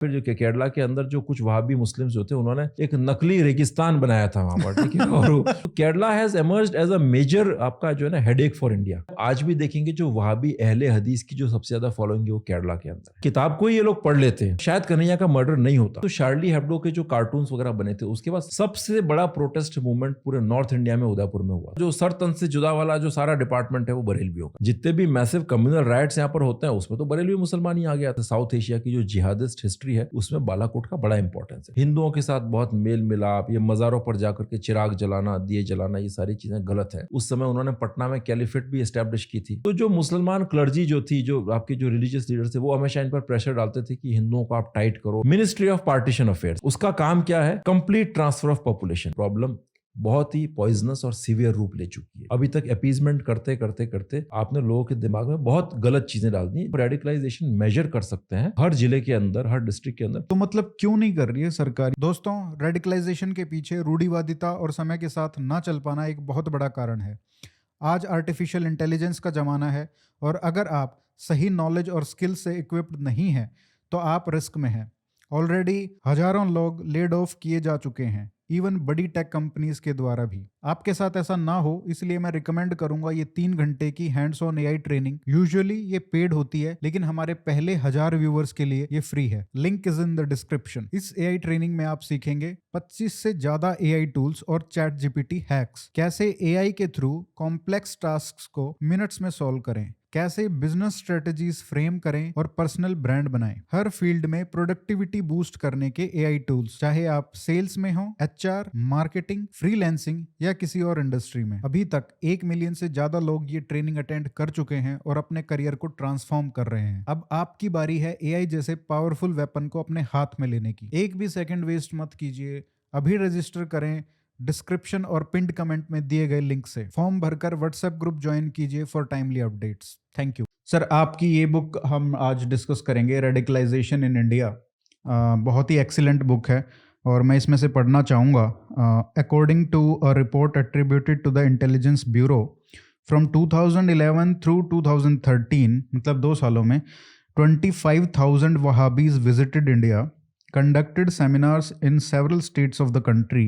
फिर जो केरला के अंदर जो कुछ वहाबी मुस्लिम्स जो थे उन्होंने एक नकली रेगिस्तान बनाया था वहां पर, ठीक है। और Kerala has emerged as a major आपका जो है ना हेडेक फॉर इंडिया। आज भी देखेंगे जो वहाबी अहले हदीस की जो सबसे ज्यादा फॉलोइंग है वो केरला के अंदर। किताब को ही ये लोग पढ़ लेते हैं, शायद कन्हैया का मर्डर नहीं होता तो शार्ली हेब्डो के जो कार्टून्स वगैरह बने थे उसके बाद सबसे बड़ा प्रोटेस्ट मूवमेंट पूरे नॉर्थ इंडिया में उदयपुर में हुआ। जो सर तन से जुदा वाला जो सारा डिपार्टमेंट है वो बरेलवियों का। जितने भी मैसिव कम्युनल राइट्स यहाँ पर होते हैं उसमें तो बरेलवी मुसलमान ही आ गया था। साउथ एशिया की जो जिहादिस्ट हिस्ट्री है उसमें बालाकोट का बड़ा इंपॉर्टेंस है। हिंदुओं के साथ बहुत मेल मिलाप, ये मजारों पर जाकर के चिराग जलाना, दिए जलाना, ये सारी चीजें गलत है। उस समय उन्होंने पटना में कैलिफेट भी एस्टेब्लिश की थी। तो जो मुसलमान क्लर्जी जो थी, जो आपके जो रिलीजियस लीडर्स थे, वो हमेशा इन पर प्रेशर डालते थे कि हिंदुओं को आप टाइट करो। मिनिस्ट्री ऑफ पार्टीशन अफेयर्स, उसका काम क्या है? Complete transfer of population. Problem बहुत ही पॉइजनस और सीवियर रूप ले चुकी है। अभी तक अपीजमेंट करते करते करते आपने लोगों के दिमाग में बहुत गलत चीजें डाल दी। रेडिकलाइजेशन मेजर कर सकते हैं हर जिले के अंदर, हर डिस्ट्रिक्ट के अंदर। तो मतलब क्यों नहीं कर रही है सरकार? दोस्तों, रेडिकलाइजेशन के पीछे रूढ़िवादिता और समय के साथ ना चल पाना एक बहुत बड़ा कारण है। आज आर्टिफिशियल इंटेलिजेंस का ज़माना है और अगर आप सही नॉलेज और स्किल से इक्विप्ड नहीं हैं तो आप रिस्क में हैं। ऑलरेडी हजारों लोग लेड ऑफ किए जा चुके हैं, इवन बड़ी टेक कंपनीज के द्वारा भी। आपके साथ ऐसा ना हो इसलिए मैं रिकमेंड करूंगा ये 3 घंटे की hands on AI training. Usually ये पेड होती है लेकिन हमारे पहले 1000 व्यूवर्स के लिए ये फ्री है। Link is in the description. इस एआई ट्रेनिंग में आप सीखेंगे 25 से ज्यादा एआई टूल्स और चैट जीपीटी हैक्स। कैसे एआई के थ्रू कॉम्प्लेक्स टास्क को मिनट्स में सॉल्व करें, कैसे बिजनेस स्ट्रेटजीज फ्रेम करें और पर्सनल ब्रांड बनाएं। हर फील्ड में प्रोडक्टिविटी बूस्ट करने के एआई टूल्स, चाहे आप सेल्स में हो, एचआर, मार्केटिंग, फ्रीलांसिंग या किसी और इंडस्ट्री में। अभी तक 1 मिलियन से ज्यादा लोग ये ट्रेनिंग अटेंड कर चुके हैं और अपने करियर को ट्रांसफॉर्म कर रहे हैं। अब आपकी बारी है एआई जैसे पावरफुल वेपन को अपने हाथ में लेने की। एक भी सेकंड वेस्ट मत कीजिए, अभी रजिस्टर करें डिस्क्रिप्शन और पिंड कमेंट में दिए गए लिंक से। फॉर्म भरकर व्हाट्सएप ग्रुप ज्वाइन कीजिए for timely updates. Thank you sir. आपकी ये बुक हम आज डिस्कस करेंगे, रेडिकलाइजेशन इन इंडिया। बहुत ही एक्सीलेंट बुक है और मैं इसमें से पढ़ना चाहूँगा। According to a report attributed to the intelligence bureau from 2011 through 2013, मतलब 2 सालों में 25,000 Wahhabis visited India, conducted seminars in several states of the country.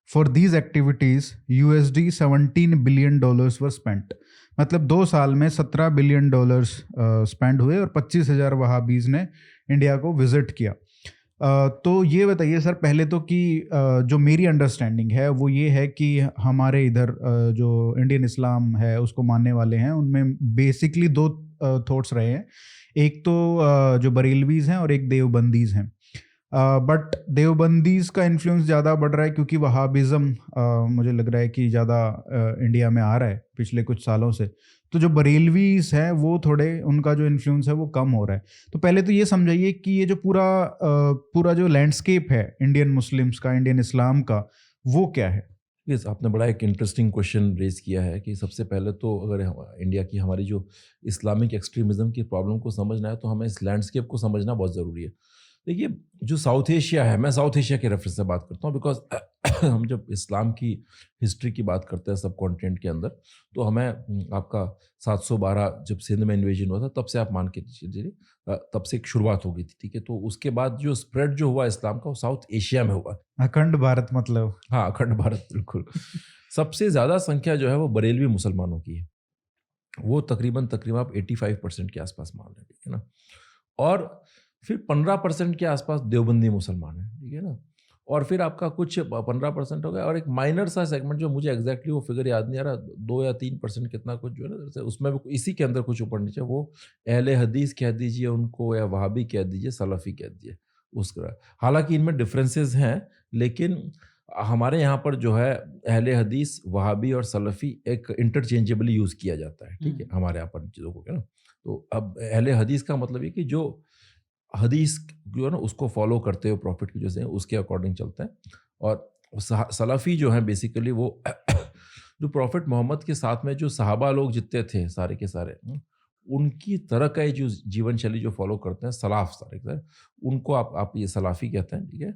For these activities, USD $17 billion were spent. मतलब 2 साल में $17 बिलियन स्पेंड हुए और 25,000 वहाबीज ने India को विजिट किया। तो ये बताइए सर, पहले तो कि जो मेरी अंडरस्टैंडिंग है वो ये है कि हमारे इधर जो इंडियन इस्लाम है उसको मानने वाले हैं, उनमें बेसिकली 2 थॉट्स रहे हैं। एक तो जो बरेलवीज हैं और एक देवबंदीज हैं। बट देवबंदीज का इन्फ्लुएंस ज़्यादा बढ़ रहा है क्योंकि वहाबिज़म मुझे लग रहा है कि ज़्यादा इंडिया में आ रहा है पिछले कुछ सालों से। तो जो बरेलवीज हैं वो थोड़े, उनका जो इन्फ्लुएंस है वो कम हो रहा है। तो पहले तो ये समझाइए कि ये जो पूरा जो लैंडस्केप है इंडियन मुस्लिम्स का, इंडियन इस्लाम का, वो क्या है? यस, आपने बड़ा एक इंटरेस्टिंग क्वेश्चन रेज किया है कि सबसे पहले तो अगर इंडिया की हमारी जो इस्लामिक एक्सट्रीमिज्म की प्रॉब्लम को समझना है तो हमें इस लैंडस्केप को समझना बहुत ज़रूरी है। देखिए, जो साउथ एशिया है, मैं साउथ एशिया के रेफरेंस से बात करता हूँ बिकॉज हम जब इस्लाम की हिस्ट्री की बात करते हैं सब कॉन्टिनेंट के अंदर तो हमें आपका 712 जब सिंध में इन्वेजन हुआ था तब से आप मान के चलिए तब से एक शुरुआत हो गई थी, ठीक है। तो उसके बाद जो स्प्रेड जो हुआ इस्लाम का वो साउथ एशिया में हुआ। अखंड भारत मतलब? हाँ, अखंड भारत, बिल्कुल। सबसे ज़्यादा संख्या जो है वो बरेलवी मुसलमानों की है। वो तकरीबन आप 85% के आसपास मान लें, ठीक है ना। और फिर 15% के आसपास देवबंदी मुसलमान हैं, ठीक है ना। और फिर आपका कुछ 15% हो गया और एक माइनर सा सेगमेंट जो मुझे एग्जैक्टली वो फिगर याद नहीं आ रहा, 2 या 3% कितना कुछ जो है ना, जैसे उसमें भी इसी के अंदर कुछ ऊपर नीचे, वो अहले हदीस कह दीजिए उनको या वहाबी कह दीजिए, सलफ़ी कह दीजिए उसका। हालांकि इनमें डिफरेंसेस हैं लेकिन हमारे यहाँ पर जो है अहले हदीस, वहाबी और सलफ़ी एक इंटरचेंजेबली यूज़ किया जाता है, ठीक है, हमारे यहाँ पर चीज़ों को, है ना। तो अब अहले हदीस का मतलब ये कि जो हदीस जो है ना उसको फॉलो करते हो, प्रॉफिट की जो है उसके अकॉर्डिंग चलते हैं। और सलफ़ी जो है बेसिकली वो जो प्रॉफिट मोहम्मद के साथ में जो सहाबा लोग जितने थे सारे के सारे, उनकी तरह का जो जीवन शैली जो फॉलो करते हैं, सलाफ सारे के सारे, उनको आप ये सलाफ़ी कहते हैं, ठीक है।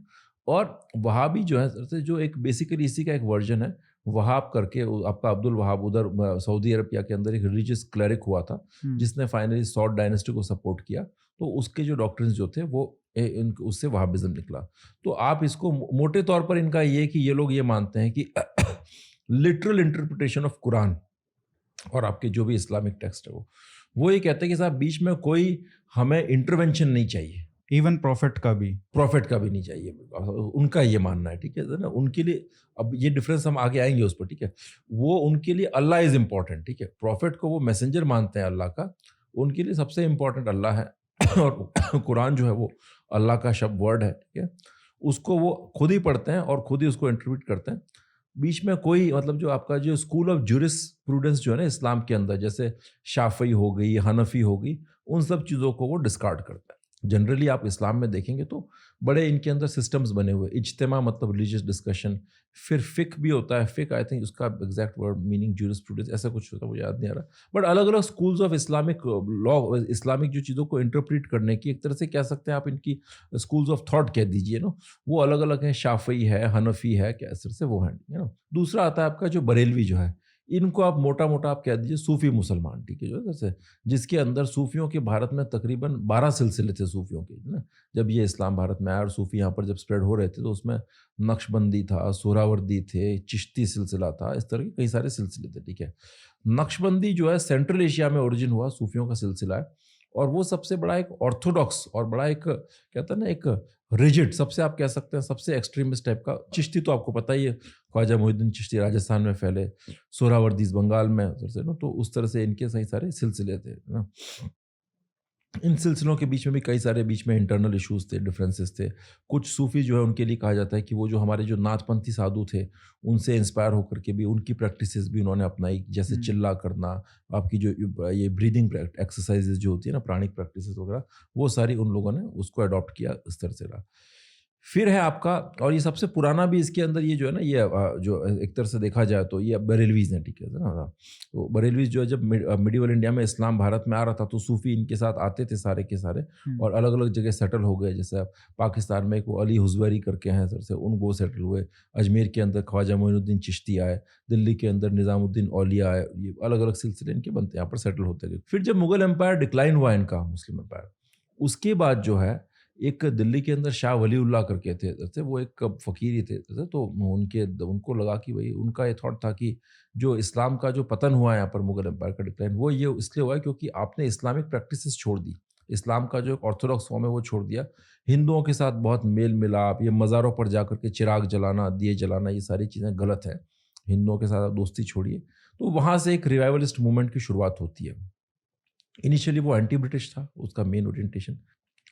और वहाबी जो है जो एक बेसिकली इसी का एक वर्जन है। वहाब करके आपका अब्दुल वहाब उधर सऊदी अरबिया के अंदर एक रिलीजियस क्लरिक हुआ था जिसने फाइनली सॉर्ड डायनेस्टी को सपोर्ट किया। तो उसके जो डॉक्ट्रिन्स जो थे वो उससे वहाबिज्म निकला। तो आप इसको मोटे तौर पर इनका ये कि ये लोग ये मानते हैं कि लिटरल इंटरप्रिटेशन ऑफ कुरान और आपके जो भी इस्लामिक टेक्स्ट है वो ये कहते हैं कि साहब बीच में कोई हमें इंटरवेंशन नहीं चाहिए, इवन प्रॉफिट का भी नहीं चाहिए। उनका ये मानना है, ठीक है ना। उनके लिए अब ये डिफरेंस हम आगे आएंगे उस पर, ठीक है। वो उनके लिए अल्लाह इज इंपॉर्टेंट, ठीक है। प्रॉफिट को वो मैसेंजर मानते हैं अल्लाह का, उनके लिए सबसे इंपॉर्टेंट अल्लाह है और कुरान जो है वो अल्लाह का शब्द वर्ड है, ठीक है। उसको वो खुद ही पढ़ते हैं और खुद ही उसको इंटरप्रेट करते हैं। बीच में कोई मतलब जो आपका जो स्कूल ऑफ जुरिस प्रूडेंस जो है ना इस्लाम के अंदर, जैसे शाफी हो गई, हनफी हो गई, उन सब चीज़ों को वो डिस्कार्ड करता है। जनरली आप इस्लाम में देखेंगे तो बड़े इनके अंदर सिस्टम्स बने हुए, इज्तिमा मतलब रिलीजियस डिस्कशन, फिर फिक भी होता है। फिक आई थिंक उसका एग्जैक्ट वर्ड मीनिंग जूरिस्प्रूडेंस ऐसा कुछ होता है, मुझे याद नहीं आ रहा। बट अलग अलग schools of Islamic law, Islamic जो चीज़ों को इंटरप्रेट करने की एक तरह से कह सकते हैं आप, इनकी स्कूल्स ऑफ थॉट कह दीजिए ना, वो अलग अलग है। शाफी है, हनफी है, क्या इस तरह से वो है ना। दूसरा आता है आपका जो बरेलवी जो है, इनको आप मोटा मोटा आप कह दीजिए सूफी मुसलमान, ठीक है, जो जैसे जिसके अंदर सूफियों के भारत में तकरीबन 12 सिलसिले थे सूफियों के ना। जब ये इस्लाम भारत में आया और सूफी यहाँ पर जब स्प्रेड हो रहे थे तो उसमें नक्शबंदी था, सोहरावर्दी थे, चिश्ती सिलसिला था, इस तरह के कई सारे सिलसिले थे, ठीक है। नक्शबंदी जो है सेंट्रल एशिया में ओरिजिन हुआ सूफियों का सिलसिला है, और वो सबसे बड़ा एक ऑर्थोडॉक्स और बड़ा एक कहते हैं ना एक रिजिड, सबसे आप कह सकते हैं सबसे एक्सट्रीमिस्ट टाइप का। चिश्ती तो आपको पता ही है, ख्वाजा मोहिउद्दीन चिश्ती राजस्थान में फैले, सोहरावर्दीज बंगाल में, तो उस तरह से इनके सही सारे सिलसिले थे ना। इन सिलसिलों के बीच में भी कई सारे बीच में इंटरनल इश्यूज थे, डिफरेंसेस थे। कुछ सूफी जो है उनके लिए कहा जाता है कि वो जो हमारे जो नाथपंथी साधु थे उनसे इंस्पायर होकर के भी उनकी प्रैक्टिसेस भी उन्होंने अपनाई, जैसे चिल्ला करना, आपकी जो ये ब्रीदिंग एक्सरसाइजेज जो होती है ना, प्राणिक प्रैक्टिसेस वगैरह, वो सारी उन लोगों ने उसको अडॉप्ट किया, इस तरह से रहा। फिर है आपका, और ये सबसे पुराना भी इसके अंदर ये जो है ना, ये जो एक तरह से देखा जाए तो ये बरेलवीज हैं, ठीक है ना। तो बरेलवीज जो है जब मिडिवल इंडिया में इस्लाम भारत में आ रहा था तो सूफी इनके साथ आते थे सारे के सारे, और अलग अलग जगह सेटल हो गए। जैसे पाकिस्तान में एक वो अली हुजवरी करके हैं सर से, उन वो सेटल हुए। अजमेर के अंदर ख्वाजा मोइनुद्दीन चिश्ती आए, दिल्ली के अंदर निज़ामुद्दीन औलिया आए, ये अलग अलग सिलसिले इनके बनते यहाँ पर सेटल होते गए। फिर जब मुगल एम्पायर डिक्लाइन हुआ इनका, मुस्लिम एम्पायर, उसके बाद जो है एक दिल्ली के अंदर शाह वलीउल्लाह करके थे, वो एक फ़कीर ही थे, तो उनको लगा कि भाई, उनका ये थॉट था कि जो इस्लाम का जो पतन हुआ है यहाँ पर, मुगल एम्पायर का डिक्लाइन, वो ये इसलिए हुआ है क्योंकि आपने इस्लामिक प्रैक्टिसेस छोड़ दी, इस्लाम का जो एक ऑर्थोडॉक्स फॉर्म है वो छोड़ दिया। हिंदुओं के साथ बहुत मेल मिलाप, ये मज़ारों पर जा कर के चिराग जलाना, दिए जलाना, ये सारी चीज़ें गलत है। हिंदुओं के साथ आप दोस्ती छोड़िए। तो वहाँ से एक रिवाइवलिस्ट मूवमेंट की शुरुआत होती है। इनिशियली वो एंटी ब्रिटिश था, उसका मेन ओरिएंटेशन,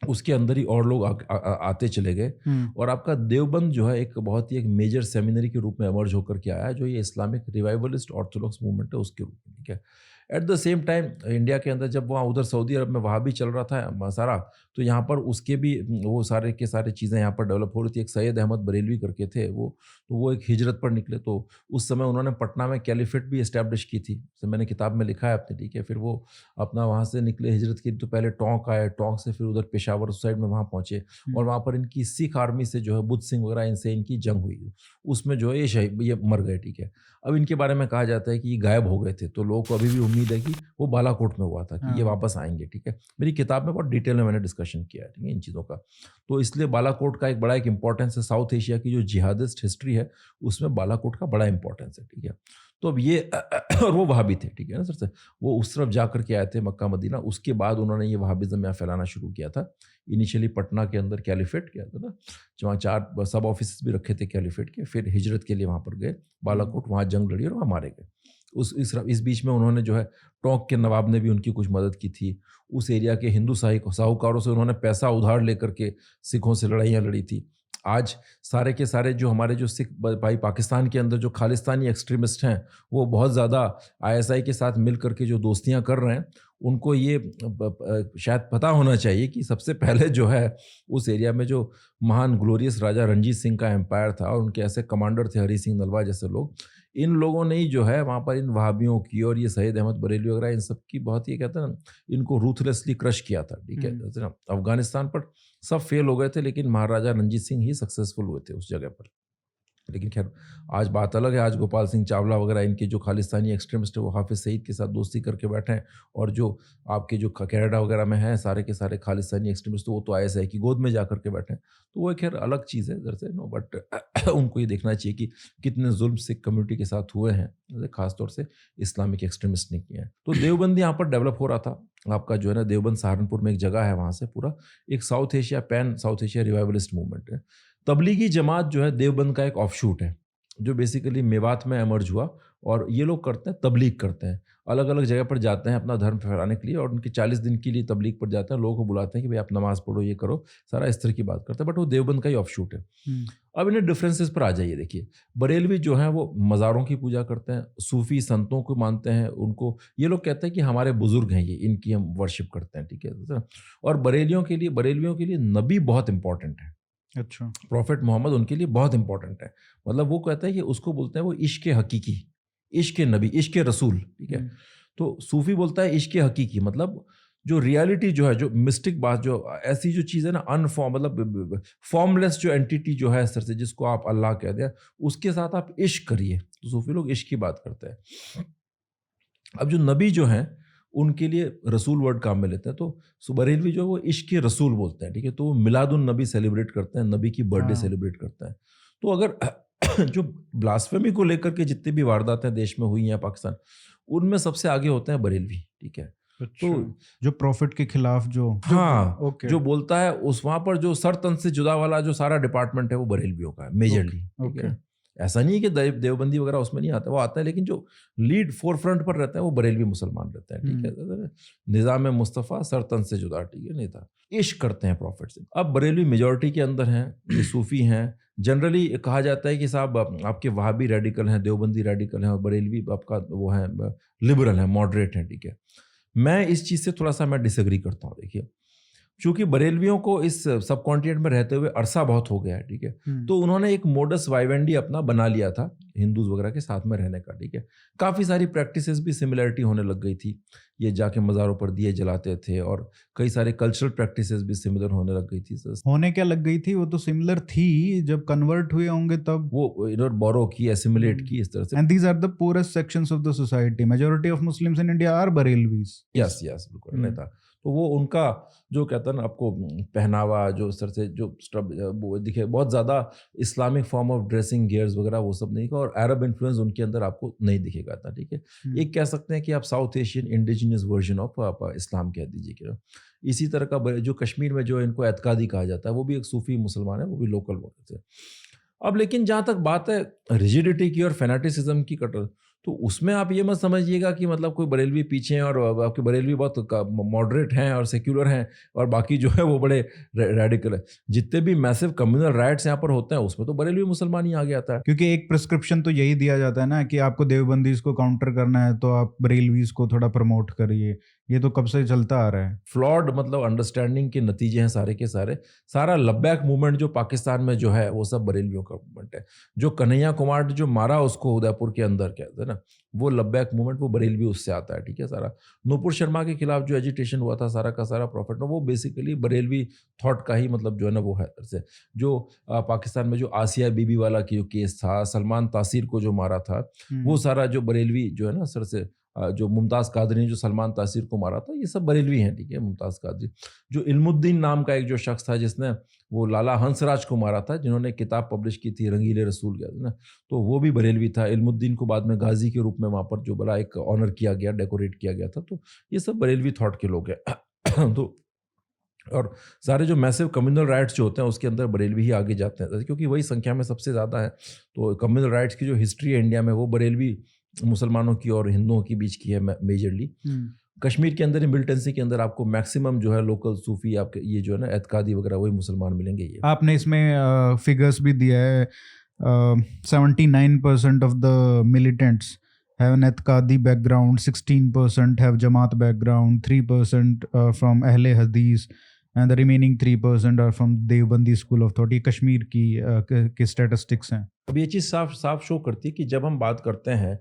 उसके अंदर ही और लोग आते चले गए, और आपका देवबंद जो है एक बहुत ही एक मेजर सेमिनरी के रूप में एमर्ज होकर के आया, जो ये इस्लामिक रिवाइवलिस्ट ऑर्थोडॉक्स मूवमेंट है उसके रूप में, ठीक है। At the same time India के अंदर जब वहाँ उधर सऊदी अरब में वहाँ भी चल रहा था सारा, तो यहाँ पर उसके भी वो सारे के सारे चीज़ें यहाँ पर डेवलप हो रही थी। एक सैयद अहमद बरेलवी करके थे वो, तो वो एक हिजरत पर निकले, तो उस समय उन्होंने पटना में कैलिफेट भी इस्टेब्लिश की थी, जैसे मैंने किताब में लिखा है अपने, ठीक है। फिर वो अपना वहाँ से निकले हिजरत की, तो पहले टोंक आए, टोंक से फिर उधर पेशावर उस साइड में वहाँ पहुँचे, और वहाँ पर इनकी सिख आर्मी से जो है बुद्ध सिंह वगैरह इनसे इनकी जंग हुई, उसमें जो है ये मर गए, ठीक है। अब इनके बारे में कहा जाता है कि ये गायब हो गए थे, तो लोगों को अभी भी उम्मीद है कि वो बालाकोट में हुआ था, कि ये वापस आएंगे, ठीक है। मेरी किताब में बहुत डिटेल में मैंने डिस्कशन किया है, ठीक है, इन चीज़ों का। तो इसलिए बालाकोट का एक बड़ा एक इंपॉर्टेंस है, साउथ एशिया की जो जिहादिस्ट हिस्ट्री है उसमें बालाकोट का बड़ा इंपॉर्टेंस है, ठीक है। तो अब ये और वो वहाबी थे, ठीक है ना सर से, वो उस तरफ जा करके आए थे मक्का मदीना, उसके बाद उन्होंने ये वहाबिज्म यहाँ फैलाना शुरू किया था। इनिशियली पटना के अंदर कैलिफेट किया था ना, जहाँ 4 सब ऑफिस भी रखे थे कैलिफेट के, फिर हिजरत के लिए वहाँ पर गए बालाकोट, वहाँ जंग लड़ी और वहाँ मारे गए। इस बीच में उन्होंने जो है टोंक के नवाब ने भी उनकी कुछ मदद की थी, उस एरिया के हिंदू साहूकारों से उन्होंने पैसा उधार लेकर के सिखों से लड़ाइयाँ लड़ी थी। आज सारे के सारे जो हमारे जो सिख भाई पाकिस्तान के अंदर जो खालिस्तानी एक्सट्रीमिस्ट हैं, वो बहुत ज़्यादा आईएसआई के साथ मिल करके जो दोस्तियां कर रहे हैं, उनको ये शायद पता होना चाहिए कि सबसे पहले जो है उस एरिया में जो महान ग्लोरियस राजा रणजीत सिंह का एम्पायर था, और उनके ऐसे कमांडर थे हरी सिंह नलवा जैसे लोग, इन लोगों ने ही जो है वहाँ पर इन वहाबियों की और ये सैयद अहमद बरेलवी वगैरह इन सब की बहुत ही कहते हैं ना, इनको रूथलेसली क्रश किया था, ठीक है। जैसे ना अफगानिस्तान पर सब फेल हो गए थे, लेकिन महाराजा रणजीत सिंह ही सक्सेसफुल हुए थे उस जगह पर। लेकिन खैर आज बात अलग है। आज गोपाल सिंह चावला वगैरह इनके जो खालिस्तानी एक्सट्रीमिस्ट है वो हाफिज सईद के साथ दोस्ती करके बैठे हैं, और जो आपके जो कनाडा वगैरह में हैं सारे के सारे खालिस्तानी एक्सट्रीमिस्ट वो तो ISI की गोद में जा करके बैठे हैं। तो वो एक खैर अलग चीज़ है इधर से नो, बट उनको ये देखना चाहिए कि कितने जुल्म सिख कम्युनिटी के साथ हुए हैं, खासतौर से इस्लामिक एक्सट्रीमिस्ट ने किए हैं। तो देवबंद यहाँ पर डेवलप हो रहा था आपका जो है ना, देवबंद सहारनपुर में एक जगह है, वहाँ से पूरा एक south Asia pan south Asia revivalist movement है। तबलीगी जमात जो है देवबंद का एक ऑफशूट है, जो बेसिकली मेवात में एमर्ज हुआ, और ये लोग करते हैं तबलीग करते हैं, अलग अलग जगह पर जाते हैं अपना धर्म फैलाने के लिए, और उनके 40 दिन के लिए तबलीग पर जाते हैं, लोगों को बुलाते हैं कि भाई आप नमाज पढ़ो, ये करो, सारा इस तरह की बात करते हैं, बट वो देवबंद का ही ऑफशूट है। अब इन्हें डिफरेंसेस पर आ जाइए। देखिए, बरेलवी जो हैं वो मज़ारों की पूजा करते हैं, सूफ़ी संतों को मानते हैं, उनको ये लोग कहते हैं कि हमारे बुजुर्ग हैं ये, इनकी हम वर्शिप करते हैं, ठीक है। और बरेलियों के लिए नबी बहुत इंपॉर्टेंट है। अच्छा, प्रॉफिट मोहम्मद उनके लिए बहुत इंपॉर्टेंट है। मतलब वो कहते हैं कि उसको बोलते हैं वो इश्क हकीकी, इश्क नबी, इश्क रसूल, ठीक है। तो सूफी बोलता है इश्क हकीकी, मतलब जो रियलिटी जो है, जो मिस्टिक बात, जो ऐसी जो चीज़ है ना, अनफॉर्म, मतलब फॉर्मलेस जो एंटिटी जो है इस तरह से, जिसको आप अल्लाह कहते हैं, उसके साथ आप इश्क करिए। तो सूफी लोग इश्क की बात करते हैं। अब जो नबी जो हैं उनके लिए रसूल वर्ड काम में लेते हैं, तो बरेलवी जो है वो इश्क रसूल बोलते हैं, ठीक है। तो वो मिलादुन नबी सेलिब्रेट करते हैं, नबी की बर्थडे सेलिब्रेट करते हैं। तो अगर जो ब्लास्फेमी को लेकर के जितनी भी वारदातें देश में हुई हैं पाकिस्तान, उनमें सबसे आगे होते हैं बरेलवी, ठीक है। अच्छा, तो जो प्रॉफिट के खिलाफ जो हाँ, ओके, जो बोलता है उस वहां पर जो सर तन से जुदा वाला जो सारा डिपार्टमेंट है वो बरेलवियों का है मेजरली, ठीक है। ऐसा नहीं है कि देवबंदी वगैरह उसमें नहीं आता, वो आता है, लेकिन जो लीड फोर फ्रंट पर रहता है वो बरेलवी मुसलमान रहते हैं, ठीक है। निज़ाम मुस्तफ़ा सरतन से जुदा, ठीक है, नहीं था, इश्क करते हैं प्रॉफिट से। अब बरेलवी मेजॉरिटी के अंदर हैं, ये सूफी हैं। जनरली कहा जाता है कि साहब आपके वहाबी रेडिकल हैं, देवबंदी रेडिकल हैं, और बरेलवी आपका वो है लिबरल है, मॉडरेट हैं, ठीक है। मैं इस चीज़ से थोड़ा सा मैं डिसएग्री करता हूँ। देखिए, चूंकि बरेलवियों को इस सब कॉन्टिनेंट में रहते हुए अरसा बहुत हो गया है, ठीक है, तो उन्होंने एक मोडस वाइवेंडी अपना बना लिया था हिंदूज वगैरह के साथ में रहने का, ठीक है। काफ़ी सारी प्रैक्टिसेस भी सिमिलरिटी होने लग गई थी, ये जाके मज़ारों पर दिए जलाते थे, और कई सारे कल्चरल प्रैक्टिसेस भी सिमिलर होने लग गई थी। होने क्या लग गई थी, वो तो सिमिलर थी, जब कन्वर्ट हुए होंगे तब वो इन्होंने बोरो की, एसिमिलेट की इस तरह से। And these are the poorest sections of the society, majority of Muslims in India are Barelvis. Yes yes, बिल्कुल नहीं था। तो वो उनका जो कहता है ना आपको पहनावा, जो सर से जो वो दिखे, बहुत ज़्यादा Islamic form of dressing gears वगैरह वो सब नहीं का, और अरब इन्फ्लुएंस उनके अंदर आपको नहीं दिखेगा था, ठीक है। एक कह सकते हैं कि आप south Asian indigenous version of आप इस्लाम कह दीजिए कि इसी तरह का जो कश्मीर में जो इनको एतकादी कहा जाता है, वो भी एक सूफी मुसलमान है, वो भी लोकल बोलते थे। अब लेकिन जहाँ तक बात है रिजिडिटी की और फैनाटिसिज्म की, कटर, तो उसमें आप ये मत समझिएगा कि मतलब कोई बरेलवी पीछे हैं और आपके बरेलवी बहुत मॉडरेट हैं और सेक्युलर हैं और बाकी जो है वो बड़े रेडिकल है। जितने भी मैसिव कम्युनल राइट्स यहाँ पर होते हैं उसमें तो बरेलवी मुसलमान ही आगे आता है, क्योंकि एक प्रिस्क्रिप्शन तो यही दिया जाता है ना कि आपको देवबंदीज को काउंटर करना है तो आप बरेलवीज को थोड़ा प्रमोट करिए। ये तो कब से चलता आ रहा है। फ्लॉड मतलब अंडरस्टैंडिंग के नतीजे हैं सारे के सारे। सारा लब्बैक मूवमेंट जो पाकिस्तान में जो है वो सब बरेलवियों का मूवमेंट है। जो कन्हैया कुमार जो मारा उसको उदयपुर के अंदर कहते हैं ना, वो लब्बैक मूवमेंट वो बरेलवी उससे आता है, ठीक है। सारा नूपुर शर्मा के खिलाफ जो एजिटेशन हुआ था सारा का सारा प्रॉफिट वो बेसिकली बरेलवी थॉट का ही मतलब जो है ना वो है। से जो पाकिस्तान में जो आसिया बीबी वाला की जो केस था, सलमान तासीर को जो मारा था, वो सारा जो बरेलवी जो है ना सर से जो मुमताज़ कादरी ने जो सलमान तासीर को मारा था, ये सब बरेलवी हैं, ठीक है। मुमताज़ कादरी, जो इल्मुद्दीन नाम का एक जो शख्स था जिसने वो लाला हंसराज को मारा था, जिन्होंने किताब पब्लिश की थी रंगीले रसूल कहते हैं ना, तो वो भी बरेलवी था। इल्मुद्दीन को बाद में गाजी के रूप में वहाँ पर जो बड़ा एक ऑनर किया गया, डेकोरेट किया गया था। तो ये सब बरेलवी थॉट के लोग हैं। तो और सारे जो मैसिव कम्युनल राइट्स जो होते हैं उसके अंदर बरेलवी ही आगे जाते हैं, क्योंकि वही संख्या में सबसे ज़्यादा है। तो कम्युनल राइट्स की जो हिस्ट्री है इंडिया में वो बरेलवी मुसलमानों की और हिंदुओं के बीच की है मेजरली। कश्मीर के अंदर मिलिटेंसी के अंदर आपको मैक्सिमम जो है लोकल सूफी आपके ये जो है ना एतकादी वगैरह वही मुसलमान मिलेंगे। ये आपने इसमें फिगर्स भी दिया है, 79% of the militants have an Atkadi background, 16% have Jamaat background, 3% from Ahle Hadith, and the remaining 3% are from Deobandi School of Thought. ये कश्मीर की स्टैटिस्टिक्स हैं। अब ये चीज़ साफ साफ शो करती है कि जब हम बात करते हैं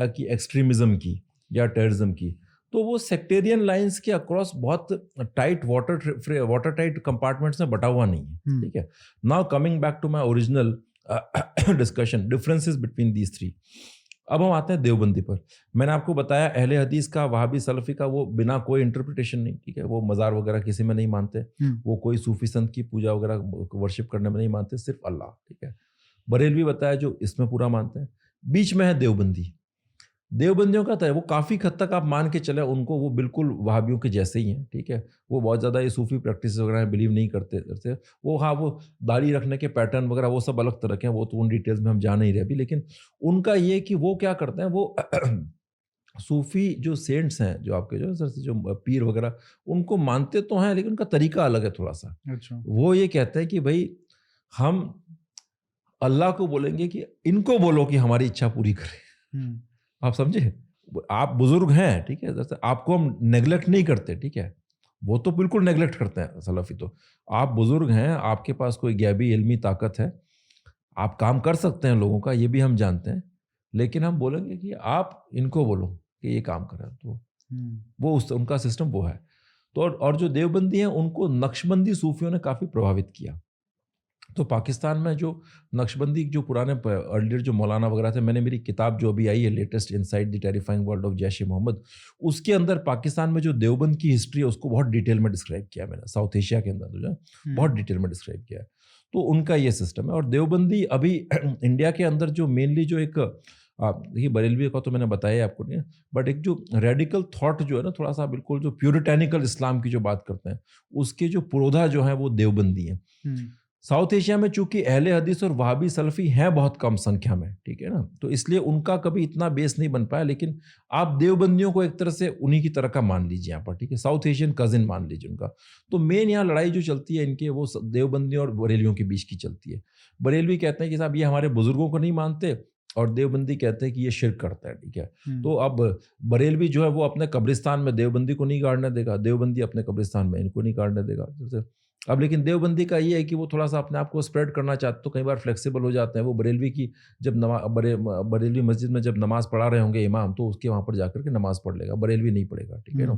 कि एक्सट्रीमिज्म की या टेररिज्म की, तो वो सेक्टेरियन लाइंस के अक्रॉस बहुत टाइट वाटर टाइट कंपार्टमेंट्स में बटा हुआ नहीं है, ठीक है। Now coming back to my original discussion differences between these three. अब हम आते हैं देवबंदी पर। मैंने आपको बताया अहले हदीस का, वहाबी सलफी का, वो बिना कोई इंटरप्रिटेशन नहीं, ठीक है, वो मज़ार वगैरह किसी में नहीं मानते, वो कोई सूफी संत की पूजा वगैरह वर्शिप करने में नहीं मानते, सिर्फ अल्लाह, ठीक है। बरेलवी बताया जो इसमें पूरा मानते हैं। बीच में है देवबंदी। देवबंदियों का वो काफ़ी हद तक आप मान के चले उनको, वो बिल्कुल वहाबियों के जैसे ही हैं, ठीक है। वो बहुत ज़्यादा ये सूफी प्रैक्टिस वगैरह में बिलीव नहीं करते वो। हाँ, वो दाढ़ी रखने के पैटर्न वगैरह वो सब अलग तरह के हैं, वो तो उन डिटेल्स में हम जा नहीं रहे अभी। लेकिन उनका ये कि वो क्या करते हैं, वो सूफी जो सेंट्स हैं, जो आपके जो सर से जो पीर वगैरह, उनको मानते तो हैं लेकिन उनका तरीका अलग है थोड़ा सा। अच्छा। वो ये कहते हैं कि भाई हम अल्लाह को बोलेंगे कि इनको बोलो कि हमारी इच्छा पूरी करें। आप समझे? आप बुजुर्ग हैं, ठीक है, जैसे आपको हम नेग्लेक्ट नहीं करते, ठीक है, वो तो बिल्कुल नेग्लेक्ट करते हैं सलफी तो। आप बुजुर्ग हैं, आपके पास कोई गैबी इल्मी ताकत है, आप काम कर सकते हैं लोगों का, ये भी हम जानते हैं, लेकिन हम बोलेंगे कि आप इनको बोलो कि ये काम करें, तो वो उनका सिस्टम वो है। तो और जो देवबंदी हैं उनको नक्शबंदी सूफियों ने काफ़ी प्रभावित किया। तो पाकिस्तान में जो नक्शबंदी जो पुराने अर्लियर जो मौलाना वगैरह थे, मैंने मेरी किताब जो अभी आई है latest inside the terrifying world of Jaish e Mohammed, उसके अंदर पाकिस्तान में जो देवबंद की हिस्ट्री है उसको बहुत डिटेल में डिस्क्राइब किया मैंने, साउथ एशिया के अंदर जो है बहुत डिटेल में डिस्क्राइब किया है। तो उनका ये सिस्टम है। और देवबंदी अभी इंडिया के अंदर जो मेनली जो एक देखिए बरेलवी का तो मैंने बताया आपको नहीं, बट एक जो रेडिकल थॉट जो है ना, थोड़ा सा बिल्कुल जो प्यूरिटैनिकल इस्लाम की जो बात करते हैं, उसके जो पुरोधा जो है वो देवबंदी है। साउथ एशिया में चूंकि अहले हदीस और वहाबी सलफी हैं बहुत कम संख्या में, ठीक है ना, तो इसलिए उनका कभी इतना बेस नहीं बन पाया। लेकिन आप देवबंदियों को एक तरह से उन्हीं की तरह का मान लीजिए यहाँ पर, ठीक है, साउथ एशियन कजिन मान लीजिए उनका। तो मेन यहाँ लड़ाई जो चलती है इनके, वो देवबंदियों और बरेलियों के बीच की चलती है। बरेलवी कहते हैं कि साहब ये हमारे बुजुर्गों को नहीं मानते, और देवबंदी कहते हैं कि ये शिर्क करता है, ठीक है। तो अब बरेलवी जो है वो अपने कब्रिस्तान में देवबंदी को नहीं गाड़ने देगा, देवबंदी अपने कब्रिस्तान में इनको नहीं गाड़ने देगा। जैसे अब लेकिन देवबंदी का ये है कि वो थोड़ा सा अपने आप को स्प्रेड करना चाहते, तो कई बार फ्लेक्सिबल हो जाते हैं। वो बरेलवी की जब बरेलवी मस्जिद में जब नमाज पढ़ा रहे होंगे इमाम, तो उसके वहाँ पर जाकर के नमाज पढ़ लेगा, बरेलवी नहीं पढ़ेगा, ठीक है ना।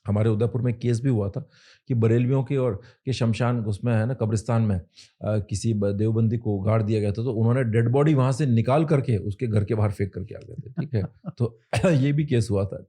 हमारे उदयपुर में केस भी हुआ था कि बरेलवियों के और के शमशान उसमें है ना, कब्रिस्तान में किसी देवबंदी को गाड़ दिया गया था, तो उन्होंने डेड बॉडी वहाँ से निकाल करके उसके घर के बाहर फेंक करके आ गए थे, ठीक है। तो ये भी केस हुआ था।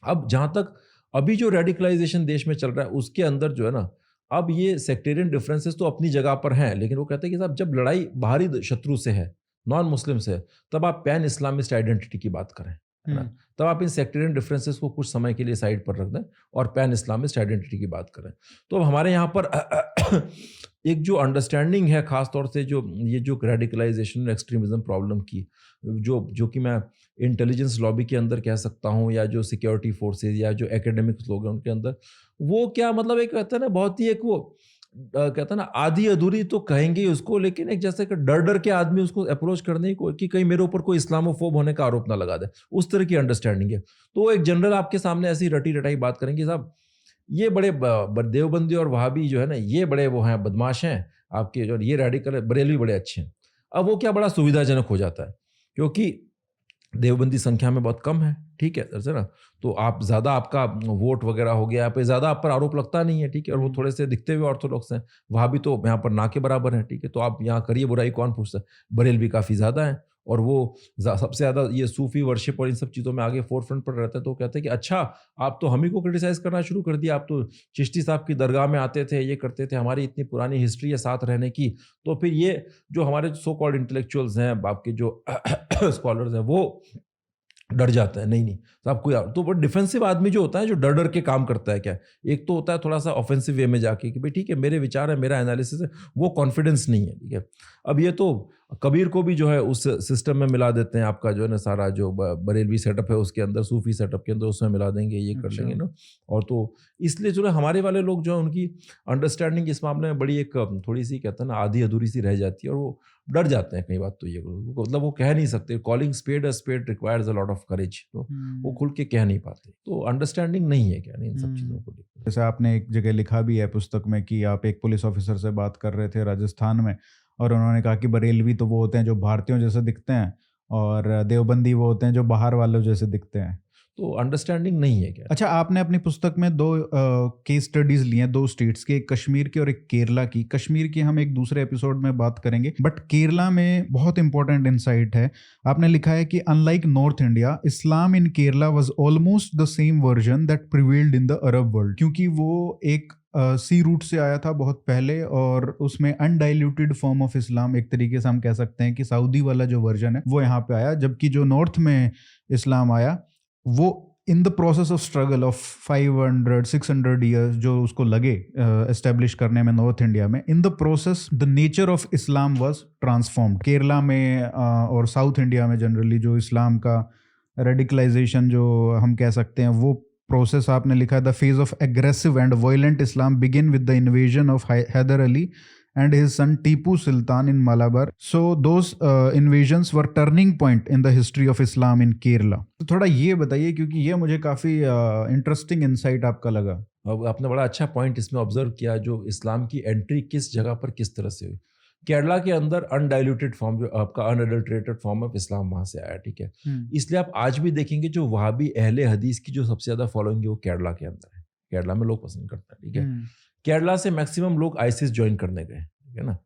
अब जहाँ तक अभी जो रेडिकलाइजेशन देश में चल रहा है उसके अंदर जो है ना, अब ये सेक्टेरियन डिफरेंसेस तो अपनी जगह पर हैं, लेकिन वो कहते हैं कि साहब जब लड़ाई बाहरी शत्रु से है, नॉन मुस्लिम से है, तब आप पैन इस्लामिस्ट आइडेंटिटी की बात करें, है ना। तब आप इन सेक्टेरियन डिफरेंसेस को कुछ समय के लिए साइड पर रख दें और पैन इस्लामिस्ट आइडेंटिटी की बात करें। तो हमारे यहाँ पर एक जो अंडरस्टैंडिंग है, खास तौर से जो ये जो रेडिकलाइजेशन और एक्सट्रीमिज्म प्रॉब्लम की, जो कि मैं इंटेलिजेंस लॉबी के अंदर कह सकता हूँ, या जो सिक्योरिटी फोर्सेज या जो एकेडमिक्स लोग हैं उनके अंदर, वो क्या मतलब एक कहते हैं ना, बहुत ही एक वो कहते हैं ना आधी अधूरी तो कहेंगे उसको, लेकिन एक जैसे कि डर डर के आदमी उसको अप्रोच करने की कि कहीं मेरे ऊपर कोई इस्लामोफोब होने का आरोप ना लगा दे, उस तरह की अंडरस्टैंडिंग है। तो एक जनरल आपके सामने ऐसी रटी रटाई बात करेंगे, साहब ये बड़े देवबंदी और वहाबी जो है ना, ये बड़े वो हैं, बदमाश हैं आपके, जो ये रेडिकल बरेलवी बड़े अच्छे हैं। अब वो क्या बड़ा सुविधाजनक हो जाता है, क्योंकि देवबंदी संख्या में बहुत कम है, ठीक है सर ना, तो आप ज़्यादा आपका वोट वगैरह हो गया, पे ज़्यादा आप पर आरोप लगता नहीं है, ठीक है, और वो थोड़े से दिखते हुए ऑर्थोडॉक्स हैं। वहाँ भी तो यहाँ पर ना के बराबर हैं, ठीक है, तो आप यहाँ करिए बुराई, कौन पूछता है। बरेलवी काफ़ी ज़्यादा हैं, और वो सबसे ज़्यादा ये सूफी वर्शिप और इन सब चीज़ों में आगे फोर फ्रंट पर रहते हैं। तो कहते हैं कि अच्छा आप तो हम ही को क्रिटिसाइज़ करना शुरू कर दिया, आप तो चिश्ती साहब की दरगाह में आते थे, ये करते थे, हमारी इतनी पुरानी हिस्ट्री है साथ रहने की। तो फिर ये जो हमारे सो कॉल्ड इंटेलेक्चुअल्स हैं, आपके जो स्कॉलर्स हैं, वो डर जाता है। नहीं तो आप कोई तो वो डिफेंसिव आदमी जो होता है, जो डर डर के काम करता है, क्या एक तो होता है थोड़ा सा ऑफेंसिव वे में जाके कि भाई ठीक है मेरे विचार है, मेरा एनालिसिस है, वो कॉन्फिडेंस नहीं है, ठीक है। अब ये तो कबीर को भी जो है उस सिस्टम में मिला देते हैं, आपका जो है ना सारा जो बरेलवी सेटअप है उसके अंदर, सूफी सेटअप के अंदर उसमें मिला देंगे, ये कर लेंगे ना। और तो इसलिए जो है हमारे वाले लोग जो है उनकी अंडरस्टैंडिंग इस मामले में बड़ी एक थोड़ी सी कहते हैं ना आधी अधूरी सी रह जाती है, और वो डर जाते हैं कई बात। तो ये मतलब वो कह नहीं सकते, calling spade a spade requires a lot of courage, तो वो खुल के कह नहीं पाते। तो अंडरस्टैंडिंग नहीं है क्या नहीं इन सब चीज़ों को लेकर। जैसे आपने एक जगह लिखा भी है पुस्तक में कि आप एक पुलिस ऑफिसर से बात कर रहे थे राजस्थान में, और उन्होंने कहा कि बरेलवी तो वो होते हैं जो भारतीयों जैसे दिखते हैं, और देवबंदी वो होते हैं जो बाहर वालों जैसे दिखते हैं। तो अंडरस्टैंडिंग नहीं है क्या। अच्छा, आपने अपनी पुस्तक में दो केस स्टडीज ली हैं, दो स्टेट्स के, एक कश्मीर की और एक केरला की। कश्मीर की हम एक दूसरे एपिसोड में बात करेंगे, बट केरला में बहुत इंपॉर्टेंट इंसाइट है। आपने लिखा है कि unlike north India, Islam in Kerala was almost the same version that prevailed in the Arab world, क्योंकि वो एक सी रूट से आया था बहुत पहले, और उसमें अनडाइल्यूटेड फॉर्म ऑफ इस्लाम, एक तरीके से हम कह सकते हैं कि सऊदी वाला जो वर्जन है वो यहाँ पे आया, जबकि जो नॉर्थ में इस्लाम आया वो in the process of struggle of 500-600 years जो उसको लगे एस्टेब्लिश करने में नॉर्थ इंडिया में, in the process the nature of Islam was transformed. Kerala में और साउथ इंडिया में जनरली जो इस्लाम का रेडिकलाइजेशन जो हम कह सकते हैं, वो प्रोसेस आपने लिखा है, the phase of aggressive and violent Islam begin with the invasion of Hyder Ali and his son Tipu Sultan in Malabar. So those invasions were turning point in the history of Islam in Kerala. तो थोड़ा ये बताइए, क्योंकि ये मुझे काफ़ी interesting insight आपका लगा। अब आपने बड़ा अच्छा पॉइंट इसमें ऑब्जर्व किया, जो इस्लाम की एंट्री किस जगह पर किस तरह से हुई। केरला के अंदर अनडाइल्यूटेड फॉर्म, जो आपका अनअडल्ट्रेटेड फॉर्म ऑफ इस्लाम वहाँ से आया, ठीक है। इसलिए आप आज भी देखेंगे जो वहाबी अहले हदीस की जो सबसे ज़्यादा फॉलोइंग है वो केरला के अंदर है। केरला में लोग पसंद करते हैं, ठीक है। केरला से मैक्सिमम लोग आईसिस ज्वाइन करने गए, ठीक है ना।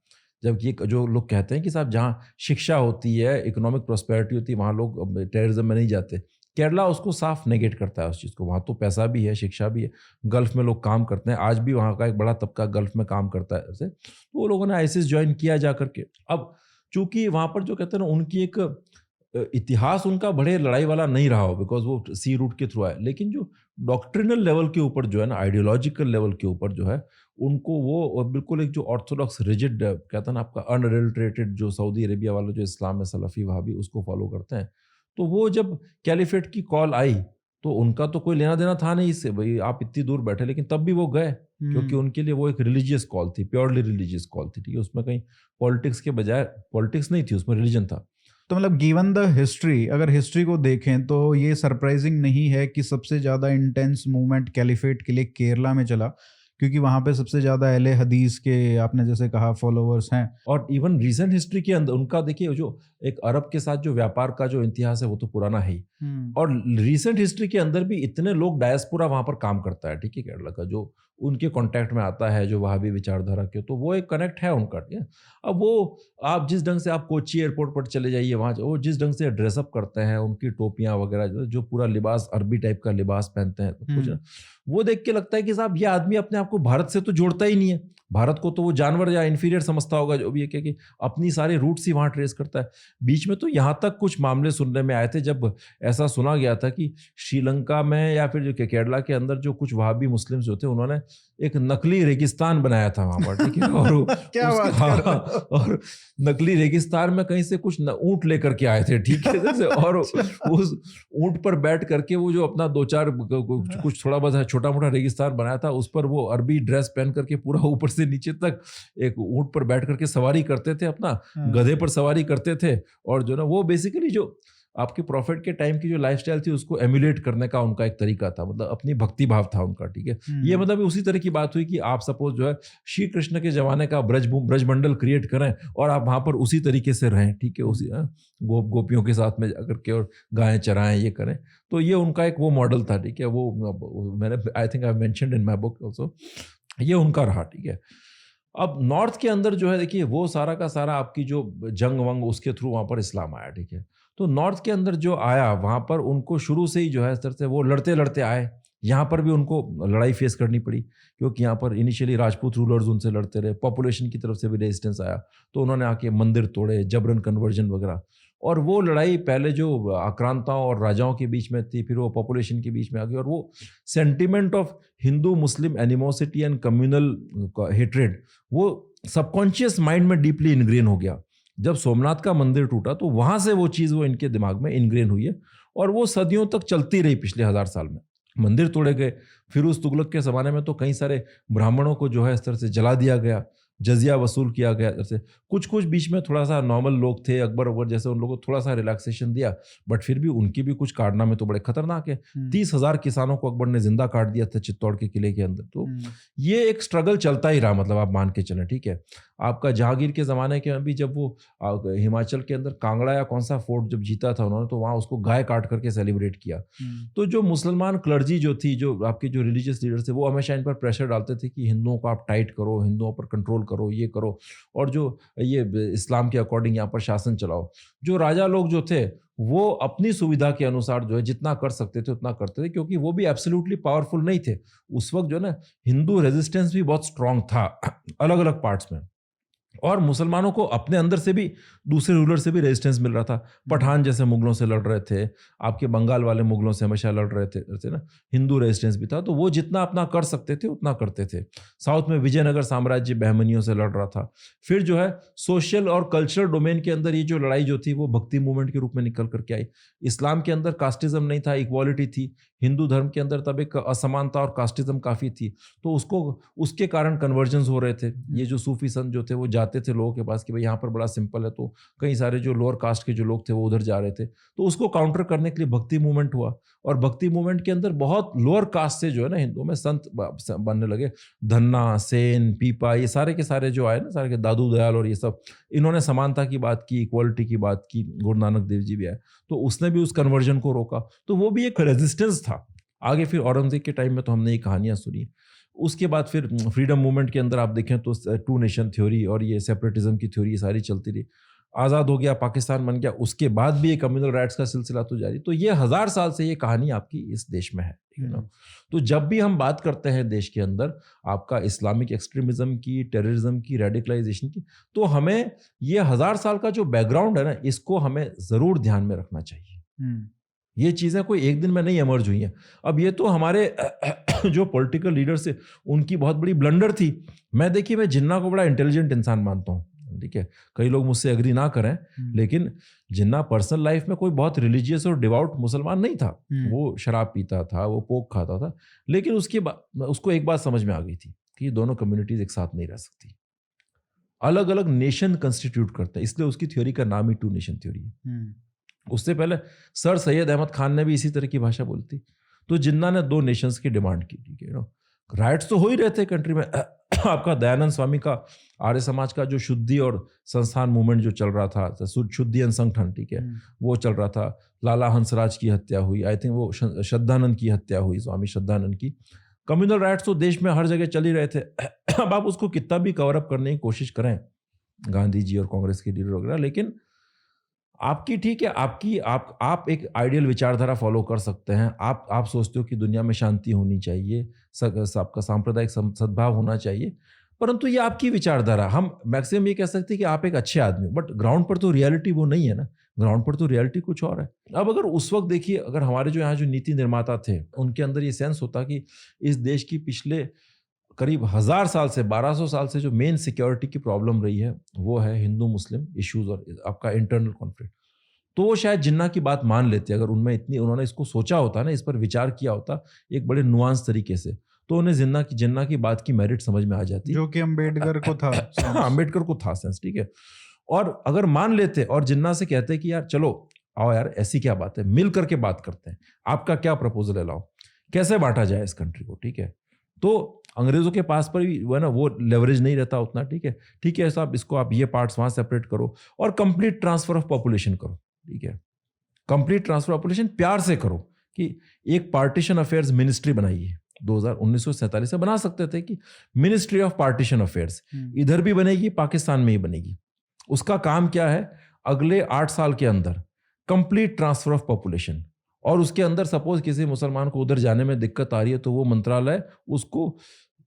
जबकि जो लोग कहते हैं कि साहब जहाँ शिक्षा होती है, इकोनॉमिक प्रॉस्पेरिटी होती है, वहाँ लोग टेररिज्म में नहीं जाते, केरला उसको साफ नेगेट करता है उस चीज़ को। वहाँ तो पैसा भी है, शिक्षा भी है, गल्फ़ में लोग काम करते हैं, आज भी वहाँ का एक बड़ा तबका गल्फ़ में काम करता है ऐसे। तो वो लोगों ने आईसिस ज्वाइन किया जा करके। अब चूँकि वहाँ पर जो कहते हैं ना, उनकी एक इतिहास उनका बड़े लड़ाई वाला नहीं रहा हो, बिकॉज वो सी रूट के थ्रू आए, लेकिन जो डॉक्ट्रिनल लेवल के ऊपर जो है ना, आइडियोलॉजिकल लेवल के ऊपर जो है, उनको वो बिल्कुल एक जो ऑर्थोडॉक्स रिजिड कहता है ना आपका अनअडल्ट्रेटेड जो सऊदी अरेबिया वाला जो इस्लाम है सलफ़ी वहाबी, उसको फॉलो करते हैं। तो वो जब कैलिफेट की कॉल आई तो उनका तो कोई लेना देना था नहीं इससे, भाई आप इतनी दूर बैठे, लेकिन तब भी वो गए, क्योंकि उनके लिए वो एक रिलीजियस कॉल थी, प्योरली रिलीजियस कॉल थी, ठीक है। उसमें कहीं पॉलिटिक्स के बजाय, पॉलिटिक्स नहीं थी उसमें, रिलीजन था। तो मतलब गिवन द हिस्ट्री, अगर हिस्ट्री को देखें तो ये सरप्राइजिंग नहीं है कि सबसे ज़्यादा इंटेंस मूवमेंट कैलिफेट के लिए केरला में चला, क्योंकि वहाँ पे सबसे ज़्यादा अहले हदीस के, आपने जैसे कहा, फॉलोअर्स हैं। और इवन रीसेंट हिस्ट्री के अंदर उनका देखिए, जो एक अरब के साथ जो व्यापार का जो इतिहास है वो तो पुराना है ही, और रीसेंट हिस्ट्री के अंदर भी इतने लोग डायस्पोरा वहाँ पर काम करता है, ठीक है, केरला का, जो उनके कांटेक्ट में आता है, जो वहाबी विचारधारा के, तो वो एक कनेक्ट है उनका, ठीक है। अब वो आप जिस ढंग से आप कोची एयरपोर्ट पर चले जाइए, वहाँ वो जिस ढंग से ड्रेसअप करते हैं, उनकी टोपियाँ वगैरह, जो पूरा लिबास अरबी टाइप का लिबास पहनते हैं, कुछ ना, वो देख के लगता है कि साहब ये आदमी अपने आप को भारत से तो जोड़ता ही नहीं है, भारत को तो वो जानवर या इन्फीरियर समझता होगा, जो भी है कि अपनी सारी रूट्स ही वहाँ ट्रेस करता है। बीच में तो यहाँ तक कुछ मामले सुनने में आए थे जब ऐसा सुना गया था कि श्रीलंका में या फिर जो केरला के अंदर जो कुछ वहाबी मुस्लिम्स जो थे, उन्होंने एक नकली रेगिस्तान बनाया था वहाँ पर, ठीक है। और क्या बात कर रहे हो? और नकली रेगिस्तान में कहीं से कुछ ऊँट लेकर के आए थे, ठीक है, जैसे, और उस ऊँट पर बैठ करके वो जो अपना दो चार कुछ थोड़ा बहुत छोटा मोटा रेगिस्तान बनाया था, उस पर वो अरबी ड्रेस पहन करके पूरा ऊपर से नीचे तक एक ऊँट पर बैठ करके सवारी करते थे, अपना गधे पर सवारी करते थे, और जो ना वो बेसिकली जो आपके प्रॉफिट के टाइम की जो लाइफस्टाइल थी उसको एम्यूलेट करने का उनका एक तरीका था, मतलब अपनी भक्ति भाव था उनका, ठीक है। ये मतलब उसी तरह की बात हुई कि आप सपोज जो है श्री कृष्ण के जमाने का ब्रजमंडल क्रिएट करें और आप वहाँ पर उसी तरीके से रहें, ठीक है, उसी गोपियों के साथ में जाकर के और गायें चराएं, ये करें। तो ये उनका एक वो मॉडल था, ठीक है। वो मैंने I think I mentioned in my book also, ये उनका रहा, ठीक है। अब नॉर्थ के अंदर जो है देखिए, वो सारा का सारा आपकी जो जंग वंग उसके थ्रू वहाँ पर इस्लाम आया, ठीक है। तो नॉर्थ के अंदर जो आया, वहाँ पर उनको शुरू से ही जो है इस तरह से वो लड़ते लड़ते आए। यहाँ पर भी उनको लड़ाई फेस करनी पड़ी, क्योंकि यहाँ पर इनिशियली राजपूत रूलर्स उनसे लड़ते रहे, पॉपुलेशन की तरफ से भी रेजिस्टेंस आया, तो उन्होंने आके मंदिर तोड़े, जबरन कन्वर्जन वगैरह। और वो लड़ाई पहले जो आक्रांताओं और राजाओं के बीच में थी, फिर वो पॉपुलेशन के बीच में आ गई, और वो sentiment of Hindu Muslim animosity and communal hatred वो सबकॉन्शियस माइंड में डीपली इनग्रेन हो गया। जब सोमनाथ का मंदिर टूटा तो वहाँ से वो चीज़ वो इनके दिमाग में इनग्रेन हुई है, और वो सदियों तक चलती रही। पिछले 1000 साल में मंदिर तोड़े गए, फिर उस तुगलक के ज़माने में तो कई सारे ब्राह्मणों को जो है इस तरह से जला दिया गया, जजिया वसूल किया गया। जैसे कुछ कुछ बीच में थोड़ा सा नॉर्मल लोग थे, अकबर जैसे, उन लोगों को थोड़ा सा रिलैक्सेशन दिया, बट फिर भी उनकी भी कुछ कारनामे तो बड़े खतरनाक है। 30,000 किसानों को अकबर ने जिंदा काट दिया था चित्तौड़ के किले के अंदर। तो ये एक स्ट्रगल चलता ही रहा, मतलब आप मान के चलें, ठीक है। आपका जहांगीर के ज़माने के अभी जब वो हिमाचल के अंदर कांगड़ा या कौन सा फोर्ट जब जीता था उन्होंने, तो वहाँ उसको गाय काट करके सेलिब्रेट किया। तो जो मुसलमान क्लर्जी जो थी, जो आपके जो रिलीजियस लीडर्स थे, वो हमेशा इन पर प्रेशर डालते थे कि हिंदुओं को आप टाइट करो, हिंदुओं पर कंट्रोल करो, ये करो, और जो ये इस्लाम के अकॉर्डिंग यहाँ पर शासन चलाओ। जो राजा लोग जो थे वो अपनी सुविधा के अनुसार जो है जितना कर सकते थे उतना करते थे, क्योंकि वो भी एब्सोल्युटली पावरफुल नहीं थे उस वक्त। जो है ना, हिंदू रेजिस्टेंस भी बहुत स्ट्रांग था अलग अलग पार्ट्स में, और मुसलमानों को अपने अंदर से भी दूसरे रूलर से भी रेजिस्टेंस मिल रहा था। पठान जैसे मुगलों से लड़ रहे थे, आपके बंगाल वाले मुगलों से हमेशा लड़ रहे थे ना, हिंदू रेजिस्टेंस भी था। तो वो जितना अपना कर सकते थे उतना करते थे। साउथ में विजयनगर साम्राज्य बहमनियों से लड़ रहा था। फिर जो है सोशल और कल्चरल डोमेन के अंदर ये जो लड़ाई जो थी वो भक्ति मूवमेंट के रूप में निकल करके आई। इस्लाम के अंदर कास्टिज्म नहीं था, इक्वालिटी थी। हिंदू धर्म के अंदर तब एक असमानता और कास्टिज्म काफ़ी थी, तो उसके कारण कन्वर्जन्स हो रहे थे। ये जो सूफी संत जो थे वो जाते थे लोगों के पास कि भाई यहाँ पर बड़ा सिंपल है, तो कई सारे जो लोअर कास्ट के जो लोग थे वो उधर जा रहे थे। तो उसको काउंटर करने के लिए भक्ति मूवमेंट हुआ, और भक्ति मूवमेंट के अंदर बहुत लोअर कास्ट से जो है ना हिंदुओं में संत बनने लगे। धन्ना, सेन, पीपा, ये सारे के सारे जो आए ना, सारे के दादू दयाल और ये सब, इन्होंने समानता की बात की, इक्वालिटी की बात की। गुरु नानक देव जी भी आए, तो उसने भी उस कन्वर्जन को रोका। तो वो भी एक रेजिस्टेंस था। आगे फिर औरंगजेब के टाइम में तो हमने ये कहानियां सुनी। उसके बाद फिर फ्रीडम मूवमेंट के अंदर आप देखें तो टू नेशन थ्योरी और ये सेपरेटिज्म की थ्योरी सारी चलती रही। आज़ाद हो गया, पाकिस्तान बन गया, उसके बाद भी ये कम्युनल राइट्स का सिलसिला तो जारी। तो ये 1000 साल से ये कहानी आपकी इस देश में है, ठीक है ना। तो जब भी हम बात करते हैं देश के अंदर आपका इस्लामिक एक्सट्रीमिज्म की, टेररिज्म की, रेडिकलाइजेशन की, तो हमें ये 1000 साल का जो बैकग्राउंड है ना, इसको हमें ज़रूर ध्यान में रखना चाहिए। ये चीज़ें कोई एक दिन में नहीं इमर्ज हुई हैं। अब ये तो हमारे जो पॉलिटिकल लीडर्स थे उनकी बहुत बड़ी ब्लंडर थी। देखिए, मैं जिन्ना को बड़ा इंटेलिजेंट इंसान मानता हूँ, ठीक है। कई लोग मुझसे एग्री ना करें, लेकिन जिन्ना पर्सनल लाइफ में कोई बहुत रिलीजियस और डिवाउट मुसलमान नहीं था। वो शराब पीता था, वो पोक खाता था, लेकिन उसके बाद उसको एक बात समझ में आ गई थी कि दोनों कम्युनिटीज एक साथ नहीं रह सकती, अलग अलग नेशन कंस्टिट्यूट करते हैं। इसलिए उसकी थ्योरी का नाम ही टू नेशन थ्योरी है। उससे पहले सर सैयद अहमद खान ने भी इसी तरह की भाषा बोलती। तो जिन्ना ने 2 नेशंस की डिमांड की, ठीक है। राइट्स तो हो ही रहे थे कंट्री में। आपका दयानंद स्वामी का आर्य समाज का जो शुद्धि और संस्थान मूवमेंट जो चल रहा था, शुद्धि संगठन, ठीक है, वो चल रहा था। लाला हंसराज की हत्या हुई, आई थिंक वो श्रद्धानंद की हत्या हुई, स्वामी श्रद्धानंद की। कम्युनल राइट्स तो देश में हर जगह चल ही रहे थे। अब आप उसको कितना भी कवर अप करने की कोशिश करें, गांधी जी और कांग्रेस के लीडर वगैरह, लेकिन आपकी, ठीक है, आप एक आइडियल विचारधारा फॉलो कर सकते हैं। आप सोचते हो कि दुनिया में शांति होनी चाहिए, सबका सांप्रदायिक सद्भाव होना चाहिए, परंतु ये आपकी विचारधारा। हम मैक्सिमम ये कह सकते हैं कि आप एक अच्छे आदमी हो, बट ग्राउंड पर तो रियलिटी वो नहीं है ना। ग्राउंड पर तो रियलिटी कुछ और है। अब अगर उस वक्त देखिए, अगर हमारे जो यहाँ जो नीति निर्माता थे उनके अंदर ये सेंस होता कि इस देश की पिछले करीब 1000 साल से 1200 साल से जो मेन सिक्योरिटी की प्रॉब्लम रही है वो है हिंदू मुस्लिम इश्यूज और आपका इंटरनल कॉन्फ्लिक्ट, तो वो शायद जिन्ना की बात मान लेते। अगर उन्होंने इसको सोचा होता ना, इस पर विचार किया होता एक बड़े नुआंस तरीके से, तो उन्हें जिन्ना की बात की मेरिट समझ में आ जाती, जो कि अम्बेडकर को था। अम्बेडकर को था सेंस, ठीक है। और अगर मान लेते और जिन्ना से कहते कि यार चलो आओ यार, ऐसी क्या बात है, मिल करके बात करते हैं, आपका क्या प्रपोजल है, लाओ कैसे बांटा जाए इस कंट्री को, ठीक है। तो अंग्रेजों के पास पर भी वो है ना, वो लेवरेज नहीं रहता उतना, ठीक है साहब, इसको आप ये पार्ट्स वहाँ सेपरेट करो और कंप्लीट ट्रांसफर ऑफ पॉपुलेशन करो, ठीक है। कंप्लीट ट्रांसफर ऑफ पॉपुलेशन प्यार से करो कि एक पार्टीशन अफेयर्स मिनिस्ट्री बनाइए। 1947 से बना सकते थे कि मिनिस्ट्री ऑफ पार्टीशन अफेयर्स इधर भी बनेगी, पाकिस्तान में ही बनेगी। उसका काम क्या है, अगले 8 साल के अंदर कंप्लीट ट्रांसफर ऑफ पॉपुलेशन, और उसके अंदर सपोज किसी मुसलमान को उधर जाने में दिक्कत आ रही है तो वो मंत्रालय उसको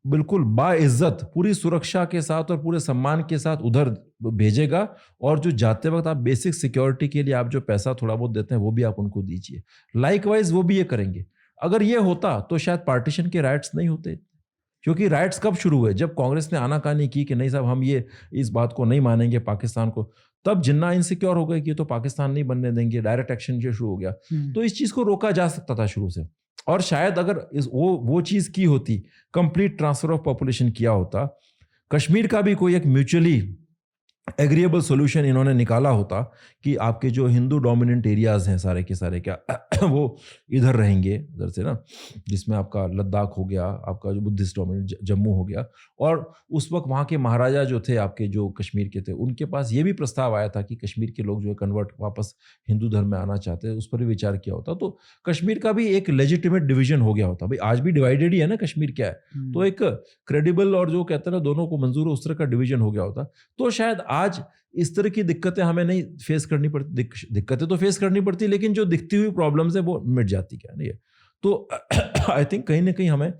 बिल्कुल बाइज्जत पूरी सुरक्षा के साथ और पूरे सम्मान के साथ उधर भेजेगा, और जो जाते वक्त आप बेसिक सिक्योरिटी के लिए आप जो पैसा थोड़ा बहुत देते हैं वो भी आप उनको दीजिए। लाइकवाइज वो भी ये करेंगे। अगर ये होता तो शायद पार्टीशन के राइट्स नहीं होते, क्योंकि राइट्स कब शुरू हुए, जब कांग्रेस ने आनाकानी की कि नहीं साहब हम ये इस बात को नहीं मानेंगे पाकिस्तान को, तब जिन्ना इनसिक्योर हो गए कि तो पाकिस्तान नहीं बनने देंगे, डायरेक्ट एक्शन जो शुरू हो गया। तो इस चीज को रोका जा सकता था शुरू से, और शायद अगर वो चीज की होती, कंप्लीट ट्रांसफर ऑफ पॉपुलेशन किया होता, कश्मीर का भी कोई एक म्यूचुअली एग्रीएबल सॉल्यूशन इन्होंने निकाला होता कि आपके जो हिंदू डोमिनेंट एरियाज हैं सारे के सारे क्या वो इधर रहेंगे, इधर से ना, जिसमें आपका लद्दाख हो गया, आपका जो बुद्धिस्ट डोमिनेंट जम्मू हो गया, और उस वक्त वहाँ के महाराजा जो थे आपके जो कश्मीर के थे, उनके पास ये भी प्रस्ताव आया था कि कश्मीर के लोग जो है कन्वर्ट वापस हिंदू धर्म में आना चाहते हैं, उस पर भी विचार किया होता, तो कश्मीर का भी एक लेजिटिमेट डिवीजन हो गया होता। भाई आज भी डिवाइडेड ही है ना कश्मीर, क्या है, तो एक क्रेडिबल और जो कहते हैं ना दोनों को मंजूर, उस तरह का डिवीजन हो गया होता। तो शायद आज इस तरह की दिक्कतें हमें नहीं फेस करनी पड़ती, दिक्कतें तो फेस करनी पड़ती, लेकिन जो दिखती हुई प्रॉब्लम्स है वो मिट जाती, क्या नहीं है। तो आई थिंक कहीं ना कहीं हमें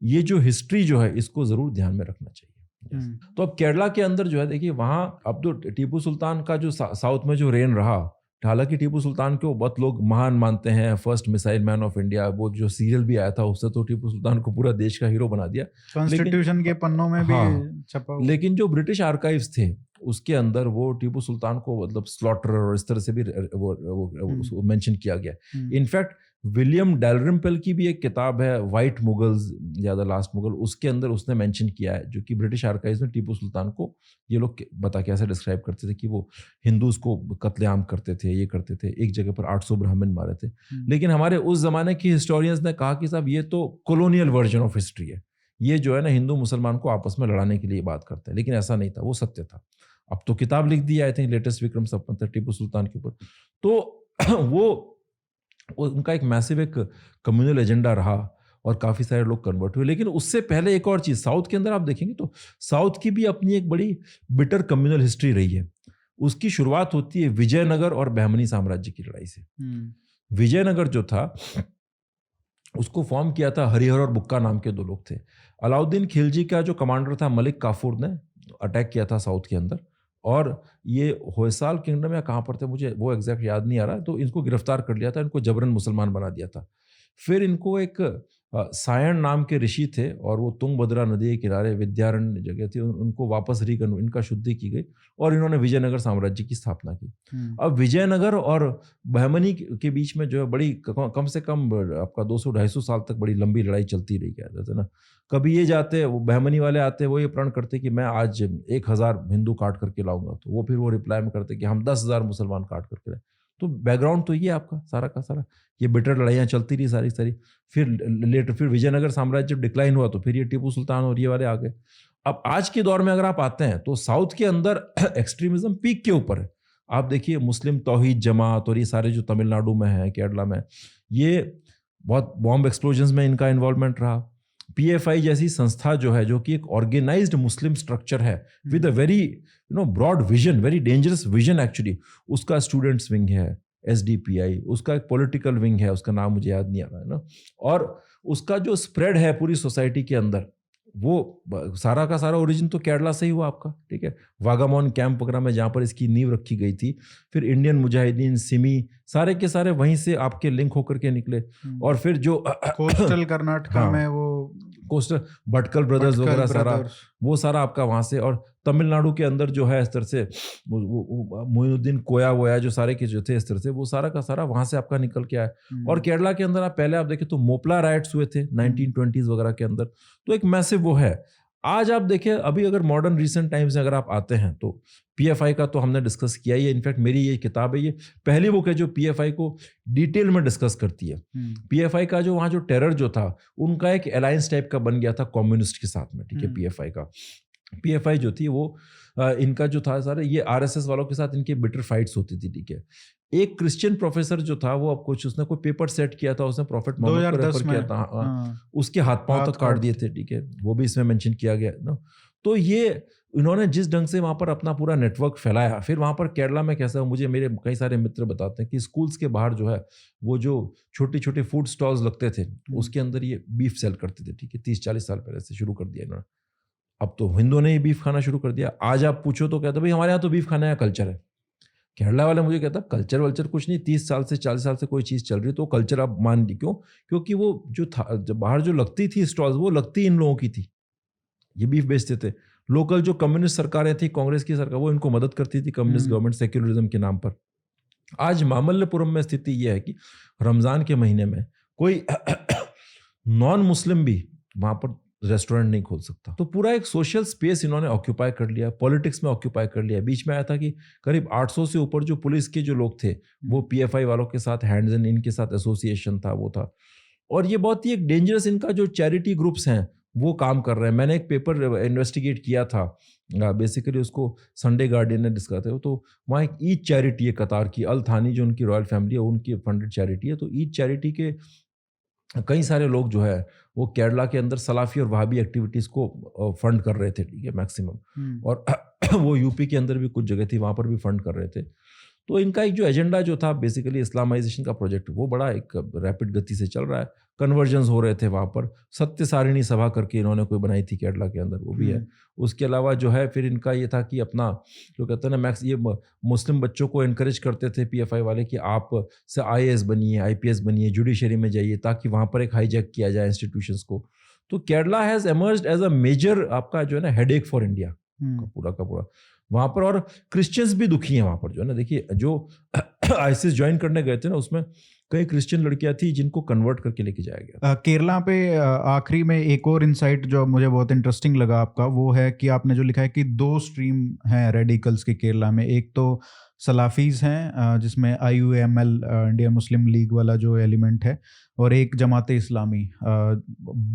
ये जो हिस्ट्री जो है इसको जरूर ध्यान में रखना चाहिए। तो अब केरला के अंदर जो है देखिए, वहाँ अब तो टीपू सुल्तान का जो साउथ में जो रेन रहा, हालांकि टीपू सुल्तान को बहुत लोग महान मानते हैं, first missile man of India, वो जो सीरियल भी आया था उससे तो टीपू सुल्तान को पूरा देश का हीरो बना दिया, कॉन्स्टिट्यूशन के पन्नों में भी छपा हुआ। लेकिन जो ब्रिटिश आर्काइव्स थे उसके अंदर वो टीपू सुल्तान को मतलब स्लॉटर और इस तरह से भी वो मेंशन किया गया। इनफैक्ट विलियम डैलरिम्पल की भी एक किताब है वाइट मुगल्स या द लास्ट मुगल, उसके अंदर उसने मेंशन किया है, जो कि ब्रिटिश आर्काइव्स में टीपू सुल्तान को ये लोग बता के ऐसे डिस्क्राइब करते थे कि वो हिंदूज को कत्लेआम करते थे, ये करते थे, एक जगह पर 800 ब्राह्मण मारे थे। लेकिन हमारे उस जमाने की हिस्टोरियंस ने कहा कि साहब ये तो कॉलोनियल वर्जन ऑफ हिस्ट्री है, ये जो है ना हिंदू मुसलमान को आपस में लड़ाने के लिए बात करते हैं, लेकिन ऐसा नहीं था, वो सत्य था। अब तो किताब लिख दी I think latest Vikram Samvat Tipu Sultan के ऊपर, तो वो उनका एक मैसिव एक कम्युनल एजेंडा रहा और काफ़ी सारे लोग कन्वर्ट हुए। लेकिन उससे पहले एक और चीज़ साउथ के अंदर आप देखेंगे तो साउथ की भी अपनी एक बड़ी बिटर कम्युनल हिस्ट्री रही है। उसकी शुरुआत होती है विजयनगर और बहमनी साम्राज्य की लड़ाई से। विजयनगर जो था उसको फॉर्म किया था हरिहर और बुक्का नाम के 2 लोग थे। अलाउद्दीन खिलजी का जो कमांडर था मलिक काफूर ने अटैक किया था साउथ के अंदर, और ये होयसाल किंगडम या कहाँ पर थे मुझे वो एग्जैक्ट याद नहीं आ रहा, तो इनको गिरफ्तार कर लिया था, इनको जबरन मुसलमान बना दिया था। फिर इनको एक सायण नाम के ऋषि थे और वो तुंगभद्रा नदी के किनारे विद्यारण्य जगह थी, उनको वापस इनका शुद्धि की गई और इन्होंने विजयनगर साम्राज्य की स्थापना की। अब विजयनगर और बहमनी के बीच में जो है बड़ी कम से कम आपका 200-250 साल तक बड़ी लंबी लड़ाई चलती रही, कहते थे ना। कभी ये जाते, वो बहमनी वाले आते, वो ये प्रण करते कि मैं आज 1000 हिंदू काट करके लाऊंगा, तो वो फिर वो रिप्लाई में करते कि हम 10,000 मुसलमान काट करके लाए। तो बैकग्राउंड तो ये आपका सारा का सारा, ये बिटर लड़ाइयाँ चलती रही सारी। फिर विजयनगर साम्राज्य जब डिक्लाइन हुआ तो फिर ये टीपू सुल्तान और ये वाले आ गए। अब आज के दौर में अगर आप आते हैं तो साउथ के अंदर एक्सट्रीमिज्म पीक के ऊपर है। आप देखिए मुस्लिम तौहीद जमात और ये सारे जो तमिलनाडु में है, केरला में, ये बहुत बॉम्ब एक्सप्लोजन्स में इनका इन्वॉल्वमेंट रहा। PFI जैसी संस्था जो है, जो कि एक ऑर्गेनाइज्ड मुस्लिम स्ट्रक्चर है with a very broad vision, very dangerous vision actually, उसका स्टूडेंट्स विंग है SDPI, उसका एक पॉलिटिकल विंग है, उसका नाम मुझे याद नहीं आ रहा है ना, और उसका जो स्प्रेड है पूरी सोसाइटी के अंदर, वो सारा का सारा ओरिजिन तो केरला से ही हुआ आपका, ठीक है। वागामोन कैंप वगैरह में जहाँ पर इसकी नींव रखी गई थी, फिर इंडियन मुजाहिदीन, सिमी, सारे के सारे वहीं से आपके लिंक होकर के निकले। और फिर जो कोस्टल कर्नाटका में वो कोस्टल भटकल ब्रदर्स वगैरह सारा, वो सारा आपका वहाँ से, और तमिलनाडु के अंदर जो है इस तरह से मोइनुद्दीन कोया वोया जो सारे के जो थे इस तरह से, वो सारा का सारा वहाँ से आपका निकल के आया। और केरला के अंदर आप पहले आप देखें तो मोपला राइट्स हुए थे 1920s वगैरह के अंदर, तो एक मैसिव वो है। आज आप देखें अभी अगर मॉडर्न रिसेंट टाइम्स में अगर आप आते हैं तो PFI का तो हमने डिस्कस किया ही है। इनफैक्ट मेरी ये किताब है, ये पहली बुक है जो PFI को डिटेल में डिस्कस करती है। PFI का जो वहाँ जो टेरर जो था, उनका एक अलायंस टाइप का बन गया था कम्युनिस्ट के साथ में, ठीक है। PFI जो थी वो इनका जो था सारे ये RSS वालों के साथ इनके बिटर फाइट्स होती थी, ठीक है। एक क्रिश्चियन प्रोफेसर जो था वो अब कुछ उसने कोई पेपर सेट किया था, उसने प्रॉफिट मोहम्मद को रेफर किया था, उसके हाथ पांव तक काट दिए थे, ठीक है, वो भी इसमें मेंशन किया गया ना। तो ये इन्होंने जिस ढंग से वहाँ पर अपना पूरा नेटवर्क फैलाया, फिर वहाँ पर केरला में कैसा, मुझे मेरे कई सारे मित्र बताते हैं कि स्कूल्स के बाहर जो है वो जो छोटे छोटे फूड स्टॉल्स लगते थे, उसके अंदर ये बीफ सेल करते थे, ठीक है। 30-40 साल पहले से शुरू कर दिया इन्होंने। अब तो हिंदुओं ने ही बीफ खाना शुरू कर दिया। आज आप पूछो तो कहते भाई हमारे यहाँ तो बीफ खाने का कल्चर है। केरला वाले मुझे कहता कल्चर वल्चर कुछ नहीं, 30 साल से 40 साल से कोई चीज़ चल रही तो कल्चर आप मान ली क्यों? क्योंकि वो जो था जब बाहर जो लगती थी स्टॉल्स, वो लगती इन लोगों की थी, ये बीफ बेचते थे। लोकल जो कम्युनिस्ट सरकारें थी, कांग्रेस की सरकार, वो इनको मदद करती थी, कम्युनिस्ट गवर्नमेंट सेक्युलरिज्म के नाम पर। आज मामल्लपुरम में स्थिति यह है कि रमज़ान के महीने में कोई नॉन मुस्लिम भी वहाँ पर रेस्टोरेंट नहीं खोल सकता। तो पूरा एक सोशल स्पेस इन्होंने ऑक्यूपाई कर लिया, पॉलिटिक्स में ऑक्यूपाई कर लिया। बीच में आया था कि करीब 800 से ऊपर जो पुलिस के जो लोग थे वो पीएफआई वालों के साथ हैंड्स इन, इनके साथ एसोसिएशन था, वो था। और ये बहुत ही एक डेंजरस, इनका जो चैरिटी ग्रुप्स हैं वो काम कर रहे हैं। मैंने एक पेपर इन्वेस्टिगेट किया था, बेसिकली उसको संडे गार्डियन ने डिस्कस किया। तो वहाँ एक ईद चैरिटी है कतार की, अल थानी जो उनकी रॉयल फैमिली है उनकी फंडेड चैरिटी है। तो ईद चैरिटी के कई सारे लोग जो है वो केरला के अंदर सलाफी और वहाबी एक्टिविटीज़ को फंड कर रहे थे, ठीक है, मैक्सिमम। और वो यूपी के अंदर भी कुछ जगह थी, वहाँ पर भी फंड कर रहे थे। तो इनका एक जो एजेंडा जो था बेसिकली इस्लामाइजेशन का प्रोजेक्ट, वो बड़ा एक रैपिड गति से चल रहा है। कन्वर्जन्स हो रहे थे वहाँ पर, सत्य सारिणी सभा करके इन्होंने कोई बनाई थी केरला के अंदर, वो भी है। उसके अलावा जो है फिर इनका ये था कि अपना जो कहते हैं ना मैक्स, ये मुस्लिम बच्चों को इनकरेज करते थे पीएफआई वाले कि आप से आईएएस बनिए, आईपीएस बनिए, जुडिशरी में जाइए, ताकि वहाँ पर एक हाईजैक किया जाए इंस्टीट्यूशंस को। तो Kerala has emerged as a major आपका जो है ना हेडेक फॉर इंडिया का पूरा का पूरा वहाँ पर। और क्रिश्चियंस भी दुखी हैं वहाँ पर, जो है ना। देखिए जो आईसिस ज्वाइन करने गए थे ना, उसमें कई क्रिश्चियन लड़कियां थी जिनको कन्वर्ट करके लेके जाया गया। केरला पे आखिरी में एक और इंसाइट जो मुझे बहुत इंटरेस्टिंग लगा आपका, वो है कि आपने जो लिखा है कि 2 स्ट्रीम हैं रेडिकल्स के केरला में। एक तो सलाफीज हैं जिसमें IUML इंडियन मुस्लिम लीग वाला जो एलिमेंट है, और एक जमाते इस्लामी।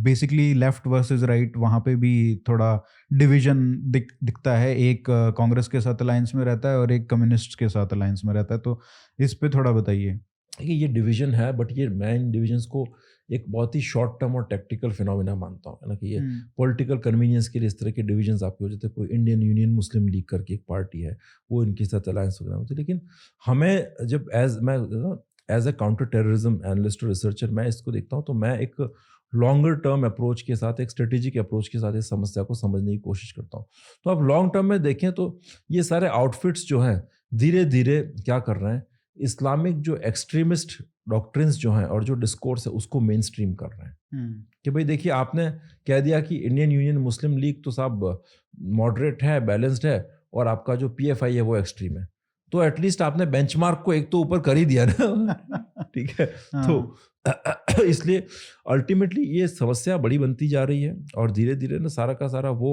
बेसिकली लेफ्ट वर्सेस राइट, वहाँ पे भी थोड़ा डिवीजन दिखता है। एक कांग्रेस के साथ अलायंस में रहता है और एक कम्युनिस्ट के साथ अलायंस में रहता है। तो इस पे थोड़ा बताइए। ये डिवीजन है, बट ये मैं इन डिविजन्स को एक बहुत ही शॉर्ट टर्म और टैक्टिकल फिनोमिना मानता हूँ, है ना, कि ये पॉलिटिकल कन्वीनियंस के लिए इस तरह के डिविजन्स आपके हो जाते हैं। कोई इंडियन यूनियन मुस्लिम लीग करके एक पार्टी है, वो इनके साथ अलायंस वगैरह होती है। लेकिन हमें जब as a counter terrorism analyst और रिसर्चर मैं इसको देखता हूँ, तो मैं एक लॉन्गर टर्म अप्रोच के साथ, एक स्ट्रेटेजिक अप्रोच के साथ इस समस्या को समझने की कोशिश करता हूँ। तो आप लॉन्ग टर्म में देखें तो ये सारे आउटफिट्स जो हैं धीरे धीरे क्या कर रहे हैं, इस्लामिक जो एक्सट्रीमिस्ट डॉक्ट्रिन्स जो हैं और जो डिस्कोर्स है उसको मेन स्ट्रीम कर रहे हैं। कि भाई देखिए, आपने कह दिया कि इंडियन यूनियन मुस्लिम लीग तो साहब मॉडरेट है, बैलेंस्ड है, और आपका जो पीएफआई है वो एक्सट्रीम है। तो एटलीस्ट आपने बेंचमार्क को एक तो ऊपर कर ही दिया ना। ठीक है। तो इसलिए अल्टीमेटली ये समस्या बड़ी बनती जा रही है, और धीरे धीरे ना सारा का सारा वो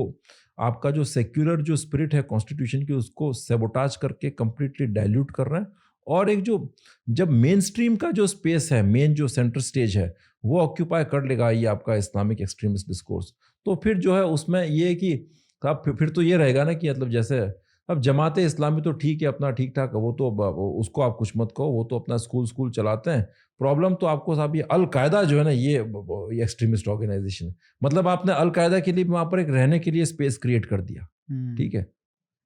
आपका जो सेक्युलर जो स्पिरिट है कॉन्स्टिट्यूशन की, उसको सेबोटाज करके कंप्लीटली डाइल्यूट कर रहे हैं। और एक जो जब मेन स्ट्रीम का जो स्पेस है, मेन जो सेंटर स्टेज है, वो ऑक्यूपाई कर लेगा ये आपका इस्लामिक एक्सट्रीमिस्ट डिस्कोर्स, तो फिर जो है उसमें ये कि अब फिर तो ये रहेगा ना कि मतलब जैसे अब जमाते इस्लामी तो ठीक है, अपना ठीक ठाक, वो तो उसको आप कुछ मत कहो, वो तो अपना स्कूल चलाते हैं। प्रॉब्लम तो आपको साहब ये अल कायदा जो है ना, ये एक्सट्रीमिस्ट ऑर्गेनाइजेशन है। मतलब आपने अल कायदा के लिए वहाँ पर एक रहने के लिए स्पेस क्रिएट कर दिया। ठीक है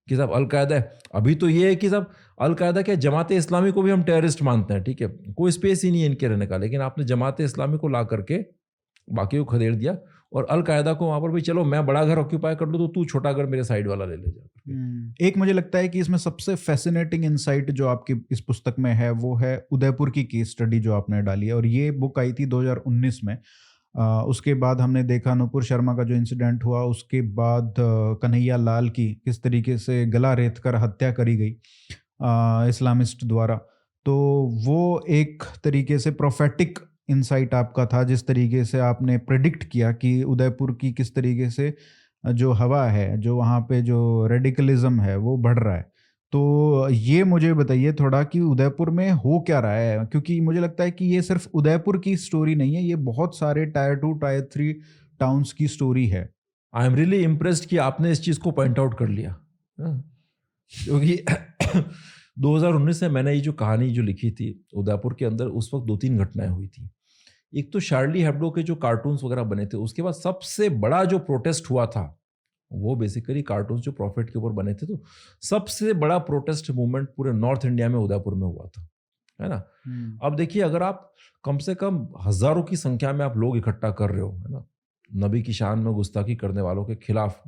कि साहब अल कायदा है, अभी तो ये है कि साहब अल कायदा क्या, जमाते इस्लामी को भी हम टेररिस्ट मानते हैं, ठीक है, कोई स्पेस ही नहीं है इनके रहने का। लेकिन आपने जमाते इस्लामी को ला करके बाकी को खदेड़ दिया, और अल कायदा को वहां पर भी, चलो मैं बड़ा घर ऑक्यूपाई कर लूँ तो तू छोटा घर मेरे साइड वाला ले ले जा। एक मुझे लगता है कि इसमें सबसे फैसिनेटिंग इंसाइट जो आपकी इस पुस्तक में है, वो है उदयपुर की केस स्टडी जो आपने डाली है। और ये बुक आई थी 2019 में। उसके बाद हमने देखा नूपुर शर्मा का जो इंसिडेंट हुआ, उसके बाद कन्हैया लाल की किस तरीके से गला रेत कर हत्या करी गई इस्लामिस्ट द्वारा। तो वो एक तरीके से प्रोफेटिक इंसाइट आपका था, जिस तरीके से आपने प्रेडिक्ट किया कि उदयपुर की किस तरीके से जो हवा है, जो वहाँ पे जो रेडिकलिज्म है वो बढ़ रहा है। तो ये मुझे बताइए थोड़ा कि उदयपुर में हो क्या रहा है, क्योंकि मुझे लगता है कि ये सिर्फ उदयपुर की स्टोरी नहीं है, ये बहुत सारे टायर 2 टायर 3 टाउन्स की स्टोरी है। आई एम रियली इम्प्रेस्ड कि आपने इस चीज़ को पॉइंट आउट कर लिया, क्योंकि 2019 में मैंने ये जो कहानी जो लिखी थी उदयपुर के अंदर, उस वक्त 2-3 घटनाएं हुई थी। एक तो शार्ली हेब्डो के जो कार्टून्स वगैरह बने थे, उसके बाद सबसे बड़ा जो प्रोटेस्ट हुआ था वो बेसिकली कार्टून्स जो प्रॉफिट के ऊपर बने थे। तो सबसे बड़ा प्रोटेस्ट मूवमेंट पूरे नॉर्थ इंडिया में उदयपुर में हुआ था, है ना। अब देखिए, अगर आप कम से कम हजारों की संख्या में आप लोग इकट्ठा कर रहे हो, है ना, नबी की शान में गुस्ताखी करने वालों के खिलाफ,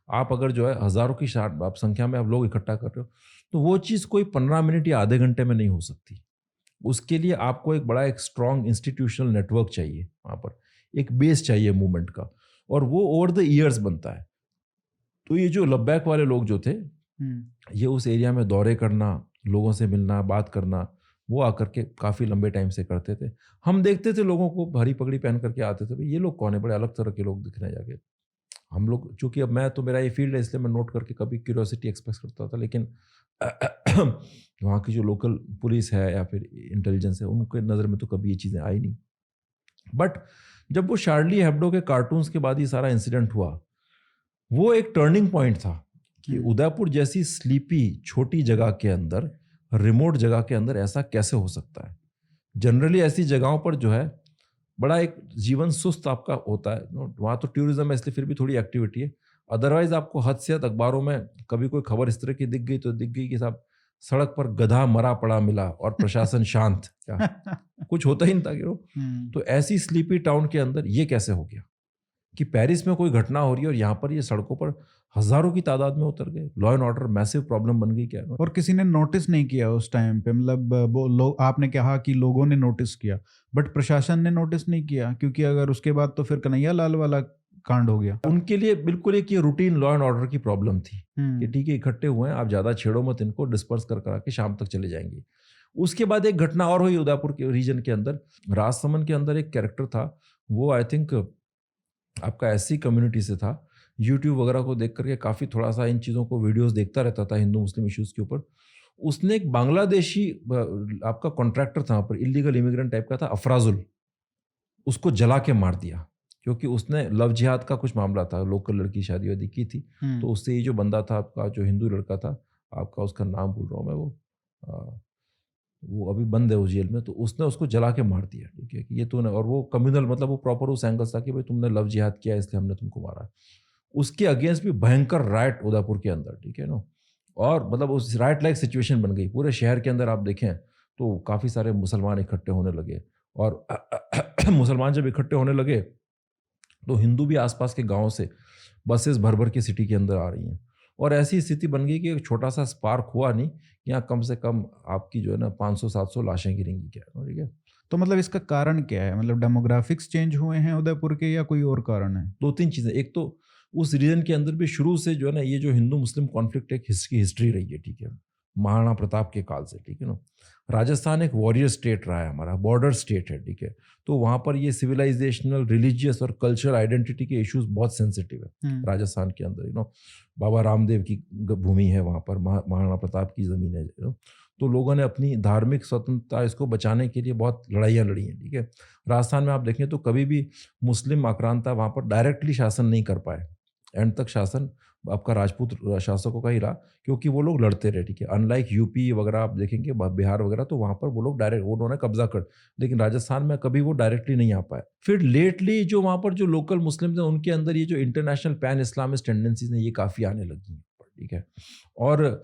आप अगर जो है हजारों की आप संख्या में आप लोग इकट्ठा कर रहे हो, तो वो चीज़ कोई 15 मिनट या आधे घंटे में नहीं हो सकती। उसके लिए आपको एक बड़ा एक स्ट्रॉन्ग इंस्टीट्यूशनल नेटवर्क चाहिए, वहाँ पर एक बेस चाहिए मूवमेंट का, और वो ओवर द ईयर्स बनता है। तो ये जो लब्बैक वाले लोग जो थे, ये उस एरिया में दौरे करना, लोगों से मिलना, बात करना, वो आकर के काफ़ी लंबे टाइम से करते थे। हम देखते थे लोगों को हरी पगड़ी पहन करके आते थे, भाई ये लोग कौन है, बड़े अलग तरह के लोग दिख रहे हैं जाके। हम लोग चूँकि अब मैं तो मेरा ये फील्ड है इसलिए मैं नोट करके कभी क्यूरियोसिटी एक्सप्रेस करता था, लेकिन वहाँ की जो लोकल पुलिस है या फिर इंटेलिजेंस है उनके नज़र में तो कभी ये चीज़ें आई नहीं। बट जब वो शार्ली हेब्डो के कार्टून्स के बाद ये सारा इंसिडेंट हुआ, वो एक टर्निंग पॉइंट था कि उदयपुर जैसी स्लीपी छोटी जगह के अंदर, रिमोट जगह के अंदर ऐसा कैसे हो सकता है। जनरली ऐसी जगहों पर जो है बड़ा एक जीवन सुस्त आपका होता है, वहाँ तो टूरिज्म है इसलिए फिर भी थोड़ी एक्टिविटी है। अदरवाइज आपको हद से हद अखबारों में कभी कोई खबर इस तरह की दिख गई तो दिख गई कि साहब सड़क पर गधा मरा पड़ा मिला और प्रशासन शांत, क्या कुछ होता ही नहीं था कि तो ऐसी स्लीपी टाउन के अंदर ये कैसे हो गया कि पेरिस में कोई घटना हो रही है और यहाँ पर ये सड़कों पर हजारों की तादाद में उतर गए। Law and order massive problem बन गई क्या। और किसी ने नोटिस नहीं किया उस टाइम पे, मतलब वो लोग, आपने कहा कि लोगों ने नोटिस किया बट प्रशासन ने नोटिस नहीं किया, क्योंकि अगर उसके बाद तो फिर कन्हैया लाल वाला कांड हो गया। उनके लिए बिल्कुल एक ये रूटीन लॉ एंड ऑर्डर की प्रॉब्लम थी कि ठीक है इकट्ठे हुए हैं, आप ज्यादा छेड़ो मत इनको, डिस्पर्स कर करा के शाम तक चले जाएंगे। उसके बाद एक घटना और हुई उदयपुर के रीजन के अंदर, राजसमंद के अंदर एक कैरेक्टर था, वो आई थिंक आपका एससी कम्युनिटी से था, यूट्यूब वगैरह को देख करके काफ़ी थोड़ा सा इन चीज़ों को वीडियोस देखता रहता था हिंदू मुस्लिम इश्यूज़ के ऊपर। उसने एक बांग्लादेशी आपका कॉन्ट्रैक्टर था वहाँ पर, इलीगल इमिग्रेंट टाइप का था, अफराजुल, उसको जला के मार दिया क्योंकि उसने लव जिहाद का कुछ मामला था, लोकल लड़की शादी वादी की थी, तो उससे ये जो बंदा था आपका, जो हिंदू लड़का था आपका, उसका नाम भूल रहा हूँ मैं, वो अभी बंद है वो जेल में, तो उसने उसको जला के मार दिया, ठीक है कि ये तूने, और वो कम्युनल, मतलब वो प्रॉपर उस एंगल था कि भाई तुमने लव जिहाद किया इसलिए हमने तुमको मारा। उसके अगेंस्ट भी भयंकर राइट उदयपुर के अंदर, ठीक है ना, और मतलब उस राइट लाइक सिचुएशन बन गई पूरे शहर के अंदर। आप देखें तो काफ़ी सारे मुसलमान इकट्ठे होने लगे, और मुसलमान जब इकट्ठे होने लगे तो हिंदू भी आसपास के गाँव से बसेस भर भर के सिटी के अंदर आ रही हैं, और ऐसी स्थिति बन गई कि एक छोटा सा स्पार्क हुआ नहीं, यहाँ कम से कम आपकी जो है ना 500-700 लाशें गिरेंगी क्या, ठीक है। तो मतलब इसका कारण क्या है, मतलब डेमोग्राफिक्स चेंज हुए हैं उदयपुर के या कोई और कारण है? दो तीन चीज़ें, एक तो उस रीजन के अंदर भी शुरू से जो है ना ये जो हिंदू मुस्लिम कॉन्फ्लिक्ट एक हिस्ट्री रही है, ठीक है, महाराणा प्रताप के काल से, ठीक है ना। राजस्थान एक वॉरियर स्टेट रहा है हमारा, बॉर्डर स्टेट है, ठीक है, तो वहाँ पर ये सिविलाइजेशनल, रिलीजियस और कल्चरल आइडेंटिटी के इश्यूज बहुत सेंसिटिव है राजस्थान के अंदर, बाबा रामदेव की भूमि है वहाँ पर, महाराणा प्रताप की ज़मीन है, तो लोगों ने अपनी धार्मिक स्वतंत्रता इसको बचाने के लिए बहुत लड़ाइयाँ लड़ी हैं, ठीक है। राजस्थान में आप देखें तो कभी भी मुस्लिम आक्रांता वहाँ पर डायरेक्टली शासन नहीं कर पाए, एंड तक शासन आपका राजपूत शासकों का ही रहा, क्योंकि वो लोग लड़ते रहे, ठीक है। अनलाइक यूपी वगैरह आप देखेंगे, बिहार वगैरह, तो वहाँ पर वो लोग डायरेक्ट उन्होंने कब्जा कर, लेकिन राजस्थान में कभी वो डायरेक्टली नहीं आ पाए। फिर लेटली जो वहाँ पर जो लोकल मुस्लिम थे उनके अंदर ये जो इंटरनेशनल पैन इस्लामिस्ट टेंडेंसीज हैं ये काफ़ी आने लगी हैं, ठीक है। और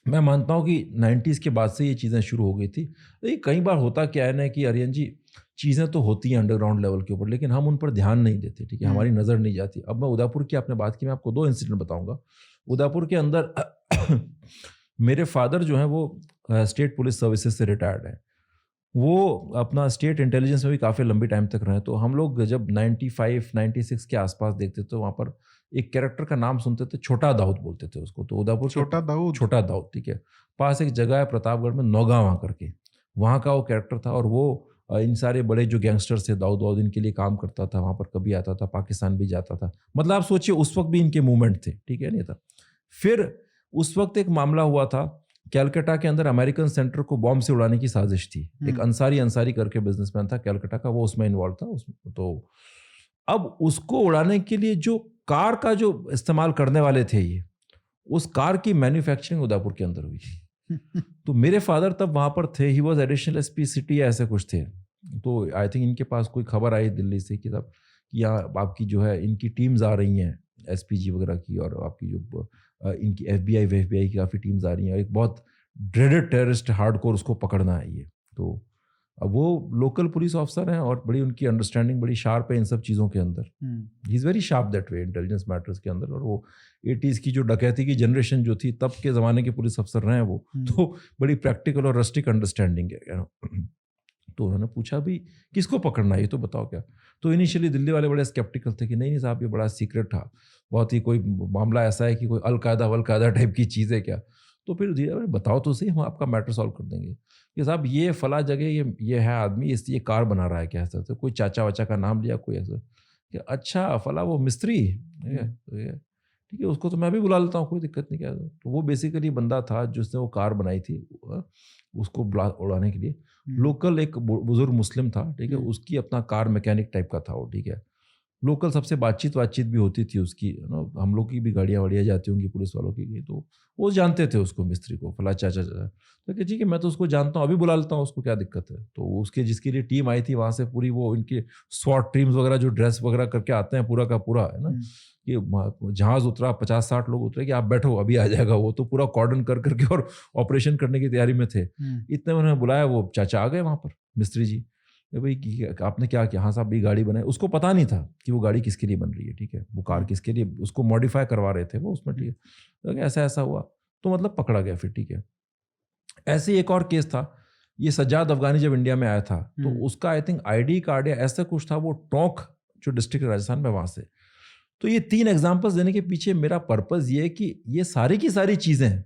मैं मानता हूँ कि 90s के बाद से ये चीज़ें शुरू हो गई थी। लेकिन कई बार होता क्या है ना कि आर्यन जी, चीज़ें तो होती हैं अंडरग्राउंड लेवल के ऊपर, लेकिन हम उन पर ध्यान नहीं देते, ठीक है, हमारी नज़र नहीं जाती। अब मैं उदयपुर की, आपने बात की, मैं आपको 2 इंसिडेंट बताऊंगा। उदयपुर के अंदर मेरे फादर जो हैं वो स्टेट पुलिस सर्विसेज से रिटायर्ड हैं, वो अपना स्टेट इंटेलिजेंस में भी काफ़ी लंबी टाइम तक रहे। तो हम लोग जब 95-96 के आसपास देखते तो वहाँ पर एक कैरेक्टर का नाम सुनते थे, छोटा दाऊद बोलते थे उसको, तो उदयपुर छोटा दाऊद, छोटा दाऊद, ठीक है, पास एक जगह है प्रतापगढ़ में, नौगांव वहाँ करके, वहाँ का वो कैरेक्टर था। और वो इन सारे बड़े जो गैंगस्टर्स थे, दाऊद वाउद इनके लिए काम करता था, वहाँ पर कभी आता था, पाकिस्तान भी जाता था। मतलब आप सोचिए उस वक्त भी इनके मूवमेंट थे, ठीक है, नहीं था। फिर उस वक्त एक मामला हुआ था कैलकाटा के अंदर, अमेरिकन सेंटर को बॉम्ब से उड़ाने की साजिश थी। एक अंसारी करके बिजनेसमैन था कैलकाटा का, वो उसमें इन्वॉल्व था उसमें। तो अब उसको उड़ाने के लिए जो कार का जो इस्तेमाल करने वाले थे, ये उस कार की मैन्युफैक्चरिंग उदयपुर के अंदर हुई थी। तो मेरे फादर तब वहाँ पर थे, he was additional SP city या ऐसे कुछ थे। तो आई थिंक इनके पास कोई खबर आई दिल्ली से कि साहब यहाँ आपकी जो है इनकी टीम्स आ रही हैं एसपीजी वगैरह की, और आपकी जो इनकी एफबीआई की काफ़ी टीम्स आ रही हैं, एक बहुत ड्रेडेड टेररिस्ट हार्डकोर उसको पकड़ना है ये। तो अब वो लोकल पुलिस ऑफिसर हैं और बड़ी उनकी अंडरस्टैंडिंग बड़ी शार्प है इन सब चीज़ों के अंदर, he is very sharp that way intelligence matters के अंदर। और वो 80s की जो डकैती की जनरेशन जो थी तब के ज़माने के पुलिस अफसर रहे हैं वो, तो बड़ी प्रैक्टिकल और रस्टिक अंडरस्टैंडिंग है। तो उन्होंने पूछा भी किसको पकड़ना है ये तो बताओ क्या। तो इनिशियली दिल्ली वाले बड़े स्केप्टिकल थे कि नहीं साहब ये बड़ा सीक्रेट था, बहुत ही कोई मामला ऐसा है कि कोई अलकायदा टाइप की चीज़ है क्या। तो फिर धीरे धीरे बताओ तो सही, हम आपका मैटर सॉल्व कर देंगे कि साहब ये फला जगह ये है आदमी, ये कार बना रहा है, क्या ऐसा, तो कोई चाचा वाचा का नाम लिया, कोई ऐसा कि अच्छा फला वो मिस्त्री, ठीक है, तो ये ठीक है, उसको तो मैं भी बुला लेता हूँ, कोई दिक्कत नहीं, क्या। तो वो बेसिकली बंदा था जिसने वो कार बनाई थी, उसको उड़ाने के लिए। लोकल एक बुजुर्ग मुस्लिम था, ठीक है, उसकी अपना कार मैकेनिक टाइप का था वो, ठीक है। लोकल सबसे बातचीत भी होती थी उसकी, हम लोग की भी गाड़ियाँ वाड़ियाँ जाती होंगी पुलिस वालों की, तो वो जानते थे उसको, मिस्त्री को, फला चाचा चाचा। तो कि ठीक है, मैं तो उसको जानता हूँ, अभी बुला लेता हूँ उसको, क्या दिक्कत है। तो उसके जिसके लिए टीम आई थी वहाँ से पूरी, वो इनके स्वॉट टीम्स वगैरह जो ड्रेस वगैरह करके आते हैं पूरा का पूरा, है ना, कि जहाज उतरा, 50-60 लोग उतरे कि आप बैठो अभी आ जाएगा वो, तो पूरा कॉर्डन कर करके और ऑपरेशन करने की तैयारी में थे। इतने में उन्होंने बुलाया, वो चाचा आ गए वहाँ पर, मिस्त्री जी, भाई आपने क्या किया। हाँ साहब, ये गाड़ी बनाई। उसको पता नहीं था कि वो गाड़ी किसके लिए बन रही है, ठीक है, वो कार किसके लिए, उसको मॉडिफाई करवा रहे थे वो उसमें, ठीक है। तो ऐसा ऐसा हुआ, तो मतलब पकड़ा गया फिर, ठीक है। ऐसे ही एक और केस था, ये सज्जाद अफगानी जब इंडिया में आया था, तो उसका आई थिंक ID कार्ड या ऐसा कुछ था, वो टोंक जो डिस्ट्रिक्ट राजस्थान में, वहाँ से। तो ये 3 एग्जाम्पल्स देने के पीछे मेरा पर्पज ये है कि ये सारी की सारी चीज़ें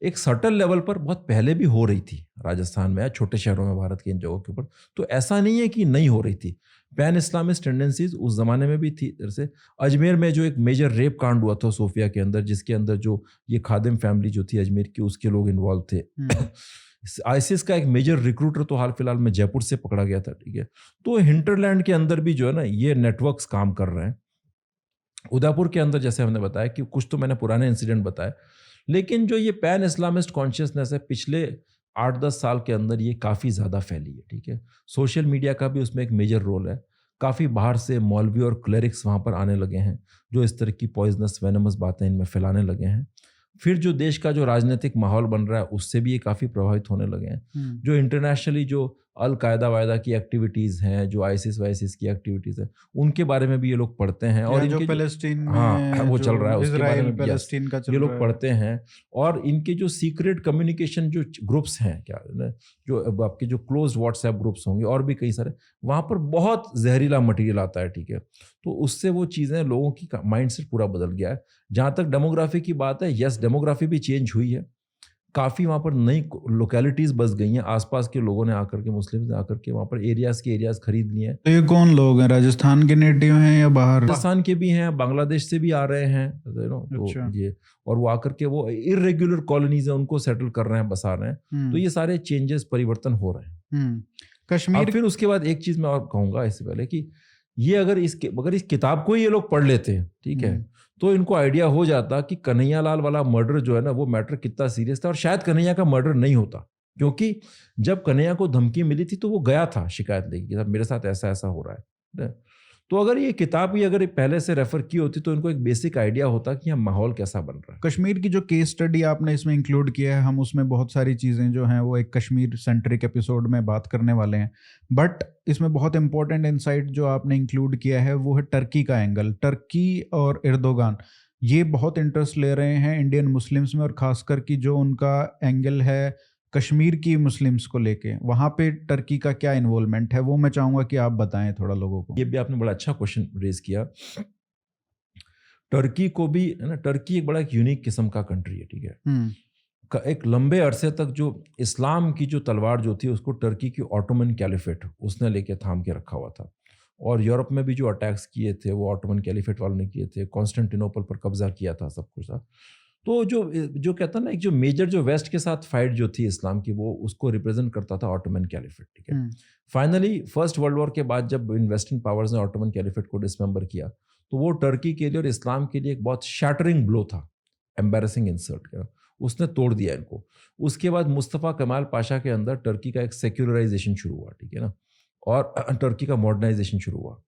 एक सटल लेवल पर बहुत पहले भी हो रही थी राजस्थान में या छोटे शहरों में, भारत के इन जगहों के ऊपर। तो ऐसा नहीं है कि नहीं हो रही थी। पैन इस्लामिस्ट टेंडेंसीज उस जमाने में भी थी। जैसे अजमेर में जो एक मेजर रेप कांड हुआ था सोफिया के अंदर, जिसके अंदर जो ये खादिम फैमिली जो थी अजमेर की, उसके लोग इन्वॉल्व थे। आईसिस का एक मेजर रिक्रूटर तो हाल फिलहाल में जयपुर से पकड़ा गया था, ठीक है। तो हिंटरलैंड के अंदर भी जो है ना, ये नेटवर्क्स काम कर रहे हैं। उदयपुर के अंदर जैसे हमने बताया कि कुछ तो मैंने पुराने इंसिडेंट बताए, लेकिन जो ये पैन इस्लामिस्ट कॉन्शियसनेस है, पिछले 8-10 साल के अंदर ये काफ़ी ज़्यादा फैली है, ठीक है। सोशल मीडिया का भी उसमें एक मेजर रोल है। काफ़ी बाहर से मौलवी और क्लेरिक्स वहाँ पर आने लगे हैं, जो इस तरह की पॉइजनस वेनमस बातें इनमें फैलाने लगे हैं। फिर जो देश का जो राजनीतिक माहौल बन रहा है, उससे भी ये काफ़ी प्रभावित होने लगे हैं। जो इंटरनेशनली जो अल कायदा वायदा की एक्टिविटीज़ हैं, जो आईसिस वाइसिस की एक्टिविटीज़ हैं, उनके बारे में भी ये लोग पढ़ते हैं। और जो इनके पैलेस्टीन में हाँ, वो चल रहा है, उसके बारे में भी पैलेस्टीन का चल ये रहा लोग है। पढ़ते हैं। और इनके जो सीक्रेट कम्युनिकेशन जो ग्रुप्स हैं, क्या ना, जो अब आपके जो क्लोज व्हाट्सएप ग्रुप्स होंगे और भी कई सारे, वहाँ पर बहुत जहरीला मटेरियल आता है, ठीक है। तो उससे वो चीज़ें, लोगों की माइंड सेट पूरा बदल गया है। जहाँ तक डेमोग्राफी की बात है, यस, डेमोग्राफी भी चेंज हुई है। काफ़ी वहाँ पर नई लोकेलिटीज़ बस गई हैं। आसपास के लोगों ने आकर के, मुस्लिम्स ने आकर के वहाँ पर एरियाज़ खरीद लिए हैं। तो ये कौन लोग हैं? राजस्थान के नेटिव हैं या बाहर? राजस्थान के भी हैं, बांग्लादेश से भी आ रहे हैं, अच्छा। तो ये, और वो आकर के वो इरेगुलर कॉलोनीज हैं, उनको सेटल कर रहे हैं, बसा रहे हैं। तो ये सारे चेंजेस, परिवर्तन हो रहे हैं। कश्मीर। अब फिर उसके बाद एक चीज़ मैं और कहूँगा इससे पहले कि ये अगर इस किताब को ही ये लोग पढ़ लेते हैं, ठीक है, तो इनको आइडिया हो जाता कि कन्हैया लाल वाला मर्डर जो है ना, वो मैटर कितना सीरियस था। और शायद कन्हैया का मर्डर नहीं होता, क्योंकि जब कन्हैया को धमकी मिली थी तो वो गया था शिकायत लेके कि साहब मेरे साथ ऐसा ऐसा हो रहा है। तो अगर ये किताब ही अगर पहले से रेफर की होती तो इनको एक बेसिक आइडिया होता कि यहाँ माहौल कैसा बन रहा है। कश्मीर की जो केस स्टडी आपने इसमें इंक्लूड किया है, हम उसमें बहुत सारी चीज़ें जो हैं वो एक कश्मीर सेंट्रिक एपिसोड में बात करने वाले हैं, बट इसमें बहुत इंपॉर्टेंट इंसाइट जो आपने इंक्लूड किया है वो है टर्की का एंगल। टर्की और एर्दोगान ये बहुत इंटरेस्ट ले रहे हैं इंडियन मुस्लिम्स में, और खासकर कि जो उनका एंगल है कश्मीर की मुस्लिम्स को लेके, वहाँ पे टर्की का क्या इन्वॉल्वमेंट है, वो मैं चाहूँगा कि आप बताएं थोड़ा लोगों को। ये भी आपने बड़ा अच्छा क्वेश्चन रेज किया। टर्की को भी, है ना, टर्की एक बड़ा एक यूनिक किस्म का कंट्री है, ठीक है। एक लंबे अरसे तक जो इस्लाम की जो तलवार जो थी, उसको टर्की की ऑटोमन कैलिफेट उसने लेके थाम के रखा हुआ था। और यूरोप में भी जो अटैक्स किए थे वो ऑटोमन कैलिफेट वालों ने किए थे। कॉन्स्टेंटिनोपल पर कब्जा किया था, सब कुछ था। तो जो कहता ना, एक जो मेजर जो वेस्ट के साथ फाइट जो थी इस्लाम की, वो उसको रिप्रेजेंट करता था ऑटोमन कैलिफेट, ठीक है। फाइनली फर्स्ट वर्ल्ड वॉर के बाद जब इन वेस्टर्न पावर्स ने ऑटोमन कैलिफेट को डिसमेंबर किया, तो वो टर्की के लिए और इस्लाम के लिए एक बहुत शैटरिंग ब्लो था, एम्बेरसिंग इंसल्ट का। उसने तोड़ दिया इनको। उसके बाद मुस्तफ़ा कमाल पाशा के अंदर टर्की का एक सेक्युलराइजेशन शुरू हुआ, ठीक है ना, और टर्की का मॉडर्नाइजेशन शुरू हुआ।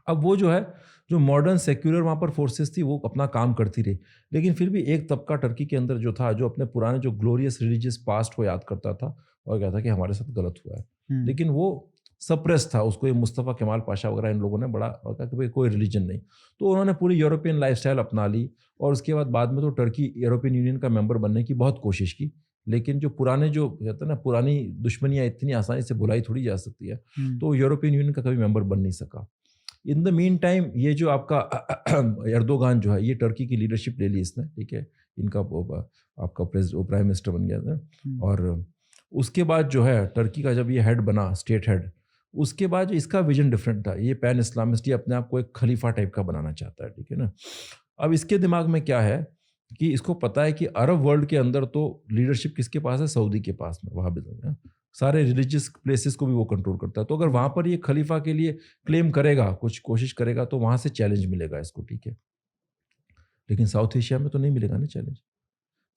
अब वो जो है, जो मॉडर्न सेक्युलर वहाँ पर फोर्सेस थी, वो अपना काम करती रही, लेकिन फिर भी एक तबका टर्की के अंदर जो था, जो अपने पुराने जो ग्लोरियस रिलीजियस पास्ट को याद करता था और कहता कि हमारे साथ गलत हुआ है, लेकिन वो सप्रेस था। उसको ये मुस्तफ़ा कमाल पाशा वगैरह इन लोगों ने बड़ा कहा कि भाई कोई रिलीजन नहीं। तो उन्होंने पूरी यूरोपियन लाइफस्टाइल अपना ली, और उसके बाद में तो टर्की यूरोपियन यूनियन का मेंबर बनने की बहुत कोशिश की, लेकिन जो पुराने जो कहते हैं ना, पुरानी दुश्मनियाँ इतनी आसानी से भुलाई थोड़ी जा सकती है, तो यूरोपियन यूनियन का कभी मेंबर बन नहीं सका। इन द मीन टाइम ये जो आपका एर्दोगान जो है, ये टर्की की लीडरशिप ले ली इसने, ठीक है। इनका आपका प्राइम मिनिस्टर बन गया था। और उसके बाद जो है टर्की का जब ये हेड बना, स्टेट हेड, उसके बाद इसका विजन डिफरेंट था। ये पैन इस्लामिस्ट, ये अपने आप को एक खलीफा टाइप का बनाना चाहता है, ठीक है ना। अब इसके दिमाग में क्या है कि इसको पता है कि अरब वर्ल्ड के अंदर तो लीडरशिप किसके पास है, सऊदी के पास में, वहाबिज्म है। सारे रिलीजियस प्लेसेस को भी वो कंट्रोल करता है। तो अगर वहां पर ये खलीफा के लिए क्लेम करेगा, कुछ कोशिश करेगा, तो वहां से चैलेंज मिलेगा इसको, ठीक है। लेकिन साउथ एशिया में तो नहीं मिलेगा ना चैलेंज।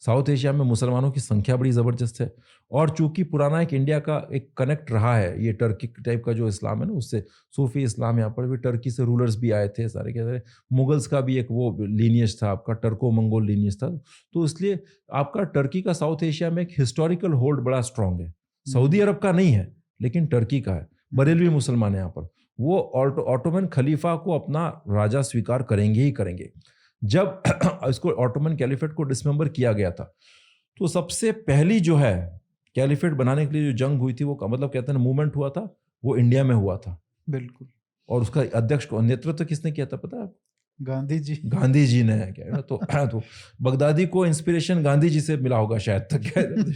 साउथ एशिया में मुसलमानों की संख्या बड़ी ज़बरदस्त है, और चूंकि पुराना एक इंडिया का एक कनेक्ट रहा है, ये टर्की टाइप का जो इस्लाम है ना, उससे सूफी इस्लाम, यहाँ पर भी टर्की से रूलर्स भी आए थे सारे के सारे। मुगल्स का भी एक वो लीनियज था आपका, टर्को मंगोल लीनियज था। तो इसलिए आपका टर्की का साउथ एशिया में एक हिस्टोरिकल होल्ड बड़ा स्ट्रांग है। सऊदी अरब का नहीं है, लेकिन टर्की का है। बरेलवी मुसलमान है यहाँ पर, वो ऑटोमन खलीफा को अपना राजा स्वीकार करेंगे ही करेंगे। जब इसको ऑटोमन कैलिफेट को डिसमेंबर किया गया था, तो सबसे पहली जो है कैलिफेट बनाने के लिए जो जंग हुई थी, वो मतलब कहते हैं मूवमेंट हुआ था, वो इंडिया में हुआ था। बिल्कुल। और उसका अध्यक्ष को नेतृत्व किसने किया था पता है? गांधी जी। गांधी जी ने, क्या है ना। तो बगदादी को इंस्पिरेशन गांधी जी से मिला होगा शायद तक,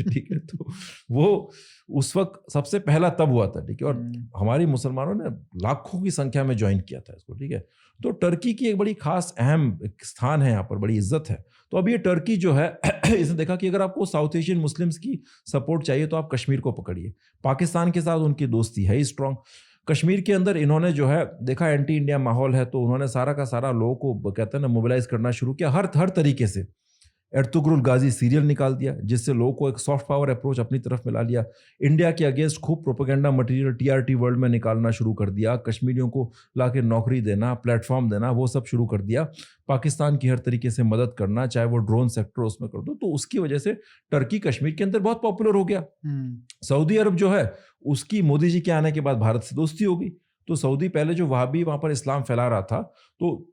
ठीक है। तो वो उस वक्त सबसे पहला तब हुआ था, ठीक है। और हमारी मुसलमानों ने लाखों की संख्या में ज्वाइन किया था इसको, ठीक है। तो टर्की की एक बड़ी खास अहम एक स्थान है यहाँ पर, बड़ी इज्जत है। तो अब ये टर्की जो है इसने देखा कि अगर आपको साउथ एशियन मुस्लिम्स की सपोर्ट चाहिए तो आप कश्मीर को पकड़िए। पाकिस्तान के साथ उनकी दोस्ती है ही स्ट्रांग। कश्मीर के अंदर इन्होंने जो है देखा एंटी इंडिया माहौल है, तो उन्होंने सारा का सारा लोगों को कहते हैं ना मोबिलाइज करना शुरू किया हर तरीके से। एर्तुगरुल गाजी सीरियल निकाल दिया, जिससे लोगों को एक सॉफ्ट पावर अप्रोच अपनी तरफ मिला लिया। इंडिया के अगेंस्ट खूब प्रोपेगेंडा मटेरियल टीआरटी वर्ल्ड में निकालना शुरू कर दिया। कश्मीरियों को लाके नौकरी देना, प्लेटफॉर्म देना, वो सब शुरू कर दिया। पाकिस्तान की हर तरीके से मदद करना, चाहे वो ड्रोन सेक्टर उसमें कर दो। तो उसकी वजह से टर्की कश्मीर के अंदर बहुत पॉपुलर हो गया। सऊदी अरब जो है उसकी मोदी जी के आने के बाद भारत से दोस्ती हो गई। तो सऊदी पहले जो वहाबी वहां पर इस्लाम फैला रहा था, तो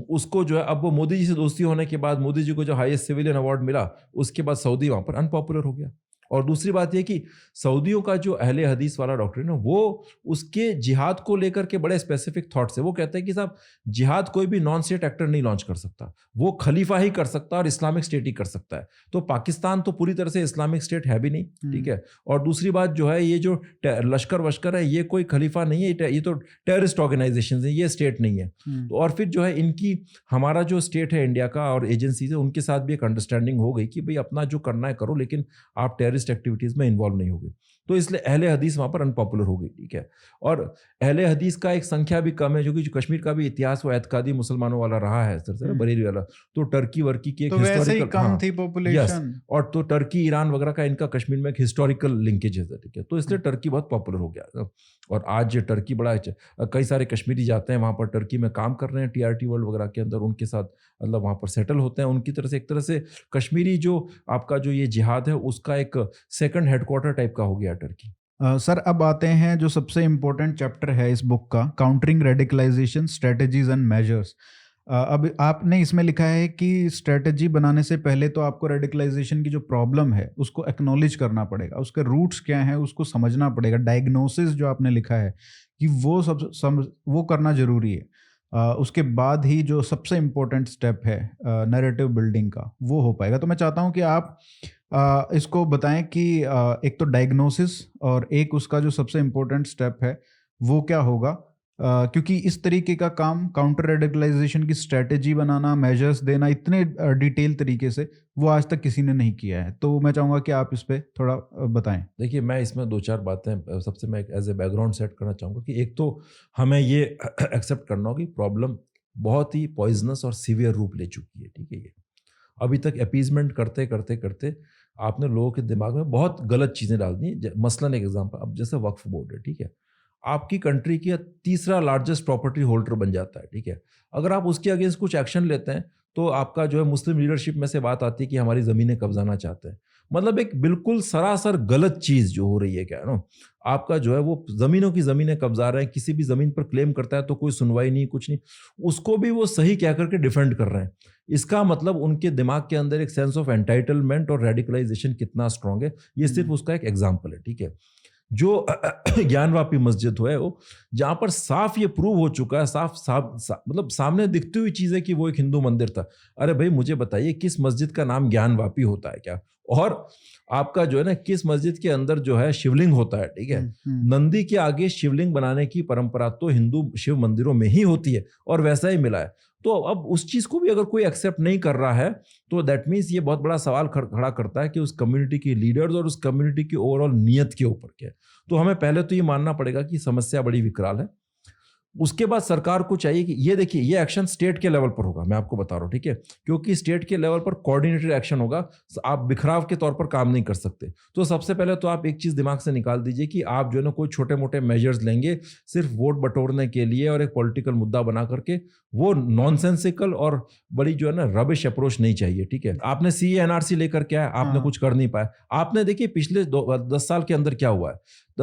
उसको जो है अब वो मोदी जी से दोस्ती होने के बाद, मोदी जी को जो हाईएस्ट सिविलियन अवार्ड मिला, उसके बाद सऊदी वहां पर अनपॉपुलर हो गया। और दूसरी बात यह कि सऊदियों का जो अहले हदीस वाला डॉक्ट्रिन है, वो उसके जिहाद को लेकर के बड़े स्पेसिफिक थॉट्स है। वो कहते हैं कि साहब जिहाद कोई भी नॉन स्टेट एक्टर नहीं लॉन्च कर सकता, वो खलीफा ही कर सकता है और इस्लामिक स्टेट ही कर सकता है। तो पाकिस्तान तो पूरी तरह से इस्लामिक स्टेट है भी नहीं, ठीक है। और दूसरी बात जो है, ये जो लश्कर वश्कर है, ये कोई खलीफा नहीं है, ये तो टेररिस्ट ऑर्गेनाइजेशन है, ये स्टेट नहीं है। तो और फिर जो है इनकी, हमारा जो स्टेट है इंडिया का और एजेंसीज है, उनके साथ भी एक अंडरस्टैंडिंग हो गई कि भाई अपना जो करना है करो, लेकिन आप टेररिस्ट एक्टिविटीज में इन्वॉल्व नहीं होगी। तो इसलिए अहले हदीस वहां पर अनपॉपुलर हो गई, ठीक है। और अहले हदीस का एक संख्या भी कम है, जो कि कश्मीर का भी इतिहास वो एतकादी मुसलमानों वाला रहा है, बरेली वाला। तो टर्की वर्की की एक तो वैसे ही हिस्टोरिकल कम थी पॉपुलेशन। और तो टर्की ईरान वगैरह का इनका कश्मीर में एक हिस्टोरिकल लिंकेज है, ठीक है। तो इसलिए टर्की बहुत पॉपुलर हो गया। और आज टर्की बड़ा, कई सारे कश्मीरी जाते हैं वहां पर, टर्की में काम कर रहे हैं टीआरटी वर्ल्ड वगैरह के अंदर, उनके साथ मतलब वहां पर सेटल होते हैं। उनकी तरह से एक तरह से कश्मीरी जो आपका जो ये जिहाद है, उसका एक सेकंड हेडक्वार्टर टाइप का हो गया टर्की। सर अब आते हैं जो सबसे इम्पोर्टेंट चैप्टर है इस बुक का, countering radicalisation strategies and measures. अब आपने इसमें लिखा है कि स्ट्रेटजी बनाने से पहले तो आपको रेडिकलाइजेशन की जो प्रॉब्लम है उसको एक्नॉलेज करना पड़ेगा, उसके रूट्स क्या हैं उसको समझना पड़ेगा। डायग्नोसिस जो आपने लिखा है कि वो वो करना ज़रूरी है। उसके बाद ही जो सबसे इम्पोर्टेंट स्टेप है नैरेटिव बिल्डिंग का, वो हो पाएगा। तो मैं चाहता हूँ कि आप इसको बताएं कि एक तो डायग्नोसिस और एक उसका जो सबसे इम्पोर्टेंट स्टेप है वो क्या होगा, क्योंकि इस तरीके का काम, काउंटर रेडिकलाइजेशन की स्ट्रेटेजी बनाना, मेजर्स देना इतने डिटेल तरीके से, वो आज तक किसी ने नहीं किया है। तो मैं चाहूँगा कि आप इस पर थोड़ा बताएं। देखिए, मैं इसमें दो चार बातें सबसे मैं एज ए बैकग्राउंड सेट करना चाहूँगा कि एक तो हमें ये एक्सेप्ट करना होगा कि प्रॉब्लम बहुत ही पॉइजनस और सीवियर रूप ले चुकी है, ठीक है। ये अभी तक अपीजमेंट करते करते करते आपने लोगों के दिमाग में बहुत गलत चीज़ें डाल दी। मसलन एक एग्जाम्पल, अब जैसे वक्फ बोर्ड है, ठीक है, आपकी कंट्री की तीसरा लार्जेस्ट प्रॉपर्टी होल्डर बन जाता है, ठीक है। अगर आप उसके अगेंस्ट कुछ एक्शन लेते हैं तो आपका जो है मुस्लिम लीडरशिप में से बात आती है कि हमारी ज़मीनें कब्जाना चाहते हैं। मतलब एक बिल्कुल सरासर गलत चीज़ जो हो रही है, क्या है ना, आपका जो है वो ज़मीनों की ज़मीनें कब्जा रहे हैं। किसी भी ज़मीन पर क्लेम करता है तो कोई सुनवाई नहीं, कुछ नहीं, उसको भी वो सही कह करके डिफेंड कर रहे हैं। इसका मतलब उनके दिमाग के अंदर एक सेंस ऑफ एंटाइटलमेंट और रेडिकलाइजेशन कितना स्ट्रांग है, ये सिर्फ उसका एक एग्जाम्पल है, ठीक है। जो ज्ञानवापी मस्जिद है वो, जहां पर साफ ये प्रूव हो चुका है, मतलब सामने दिखती हुई चीज है कि वो एक हिंदू मंदिर था। अरे भाई मुझे बताइए किस मस्जिद का नाम ज्ञानवापी होता है क्या? और आपका जो है ना किस मस्जिद के अंदर जो है शिवलिंग होता है, ठीक है? नंदी के आगे शिवलिंग बनाने की परंपरा तो हिंदू शिव मंदिरों में ही होती है और वैसा ही मिला है। तो अब उस चीज को भी अगर कोई एक्सेप्ट नहीं कर रहा है तो दैट मीन्स ये बहुत बड़ा सवाल खड़ा करता है कि उस कम्युनिटी के लीडर्स और उस कम्युनिटी की ओवरऑल नियत के ऊपर क्या है। तो हमें पहले तो ये मानना पड़ेगा कि समस्या बड़ी विकराल है। उसके बाद सरकार को चाहिए कि ये देखिए ये एक्शन स्टेट के लेवल पर होगा, मैं आपको बता रहा हूँ, ठीक है? क्योंकि स्टेट के लेवल पर कोऑर्डिनेटेड एक्शन होगा, आप बिखराव के तौर पर काम नहीं कर सकते। तो सबसे पहले तो आप एक चीज दिमाग से निकाल दीजिए कि आप जो है ना कोई छोटे मोटे मेजर्स लेंगे सिर्फ वोट बटोरने के लिए और एक पॉलिटिकल मुद्दा बना करके, वो नॉनसेंसिकल और बड़ी जो है ना रबिश अप्रोच नहीं चाहिए, ठीक है? आपने सीए एनआरसी लेकर क्या है, आपने कुछ कर नहीं पाया। आपने देखिए पिछले 10 साल के अंदर क्या हुआ है,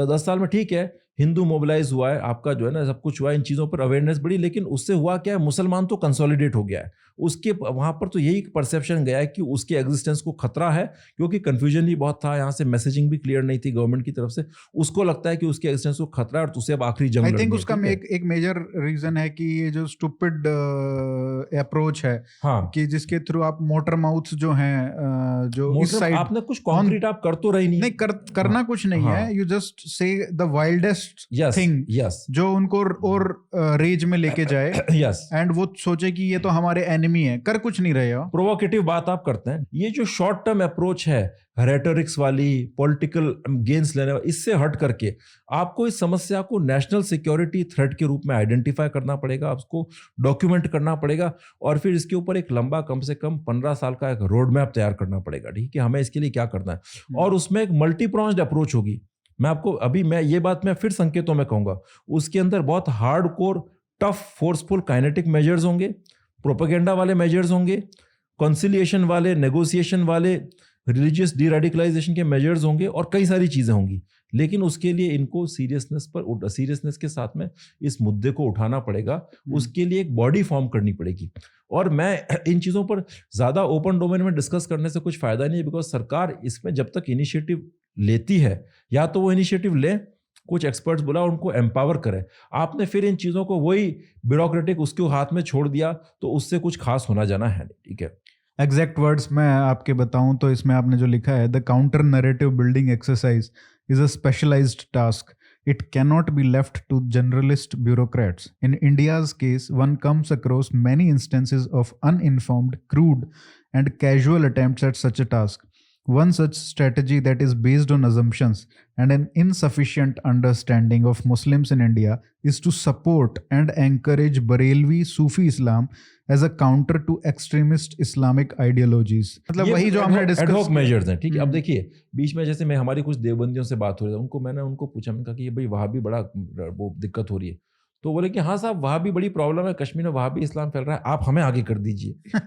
10 साल में ठीक है हिंदू मोबिलाइज हुआ है, आपका जो है ना सब कुछ हुआ है, इन चीज़ों पर अवेयरनेस बढ़ी, लेकिन उससे हुआ क्या है, मुसलमान तो कंसोलिडेट हो गया है। उसके वहाँ पर तो यही परसेप्शन गया है कि उसके एग्जिस्टेंस को खतरा है, क्योंकि कन्फ्यूजन भी बहुत था, यहाँ से मैसेजिंग भी क्लियर नहीं थी गवर्नमेंट की तरफ से। उसको लगता है कि उसके एग्जिस्टेंस को खतरा है और उसे अब आखिरी जंग आई लड़नी थिंक है, उसका ठीक है? एक मेजर रीजन है कि ये जो स्टूपिड अप्रोच है, हाँ, कि जिसके थ्रू आप मोटर माउथ जो हैं जो इस साइड आपने कुछ कॉन्क्रीट आप कर तो रही नहीं, करना हाँ, कुछ नहीं हाँ, है, you just say the wildest yes thing yes जो उनको और रेज में लेके जाए यस, एंड वो सोचे कि ये तो हमारे एनिमी है, कर कुछ नहीं रहे हो। प्रोवोकेटिव बात आप करते हैं। ये जो शॉर्ट टर्म अप्रोच है, रेटोरिक्स वाली, पॉलिटिकल गेन्स लेने वाली, इससे हट करके आपको इस समस्या को नेशनल सिक्योरिटी थ्रेट के रूप में आइडेंटिफाई करना पड़ेगा, उसको डॉक्यूमेंट करना पड़ेगा और फिर इसके ऊपर एक लंबा कम से कम 15 साल का एक रोड मैप तैयार करना पड़ेगा, ठीक है? हमें इसके लिए क्या करना है और उसमें एक मल्टी प्रोन्ड अप्रोच होगी। मैं आपको अभी मैं ये बात मैं फिर संकेतों में कहूंगा, उसके अंदर बहुत hard core tough forceful kinetic measures होंगे, प्रोपेगेंडा वाले मेजर्स होंगे, कंसिलिएशन वाले, नेगोशिएशन वाले, रिलीजियस डीरेडिकलाइजेशन के मेजर्स होंगे और कई सारी चीजें होंगी। लेकिन उसके लिए इनको सीरियसनेस के साथ में इस मुद्दे को उठाना पड़ेगा, उसके लिए एक बॉडी फॉर्म करनी पड़ेगी। और मैं इन चीज़ों पर ज़्यादा ओपन डोमेन में डिस्कस करने से कुछ फ़ायदा नहीं है, बिकॉज सरकार इसमें जब तक इनिशिएटिव लेती है, या तो वो इनिशिएटिव ले, कुछ एक्सपर्ट्स बुला, उनको एम्पावर करे। आपने फिर इन चीज़ों को वही ब्यूरोक्रेटिक उसके हाथ में छोड़ दिया तो उससे कुछ खास होना जाना है नहीं, ठीक है? एग्जैक्ट वर्ड्स मैं आपके बताऊं तो इसमें आपने जो लिखा है, the counter narrative building exercise is a specialised task. It cannot be left to generalist bureaucrats. In India's case, one comes across many instances of uninformed, crude, and casual attempts at such a task. One such strategy that is based on assumptions and an insufficient understanding of Muslims in India is to support and encourage Barelvi Sufi Islam as a counter to extremist Islamic ideologies. मतलब ये वही जो हमने ad hoc discuss measures हैं, ठीक है? अब देखिए बीच में जैसे मैं हमारी कुछ देवबंदियों से बात हो रही है, मैंने उनको पूछा, मैंने कहा कि ये भाई वहाँ भी बड़ा वो दिक्कत हो रही है। तो बोले कि हाँ साहब वहाँ भी बड़ी प्रॉब्लम है, कश्मीर में वहाँ भी इस्लाम फैल रहा है, आप हमें आगे कर दीजिए।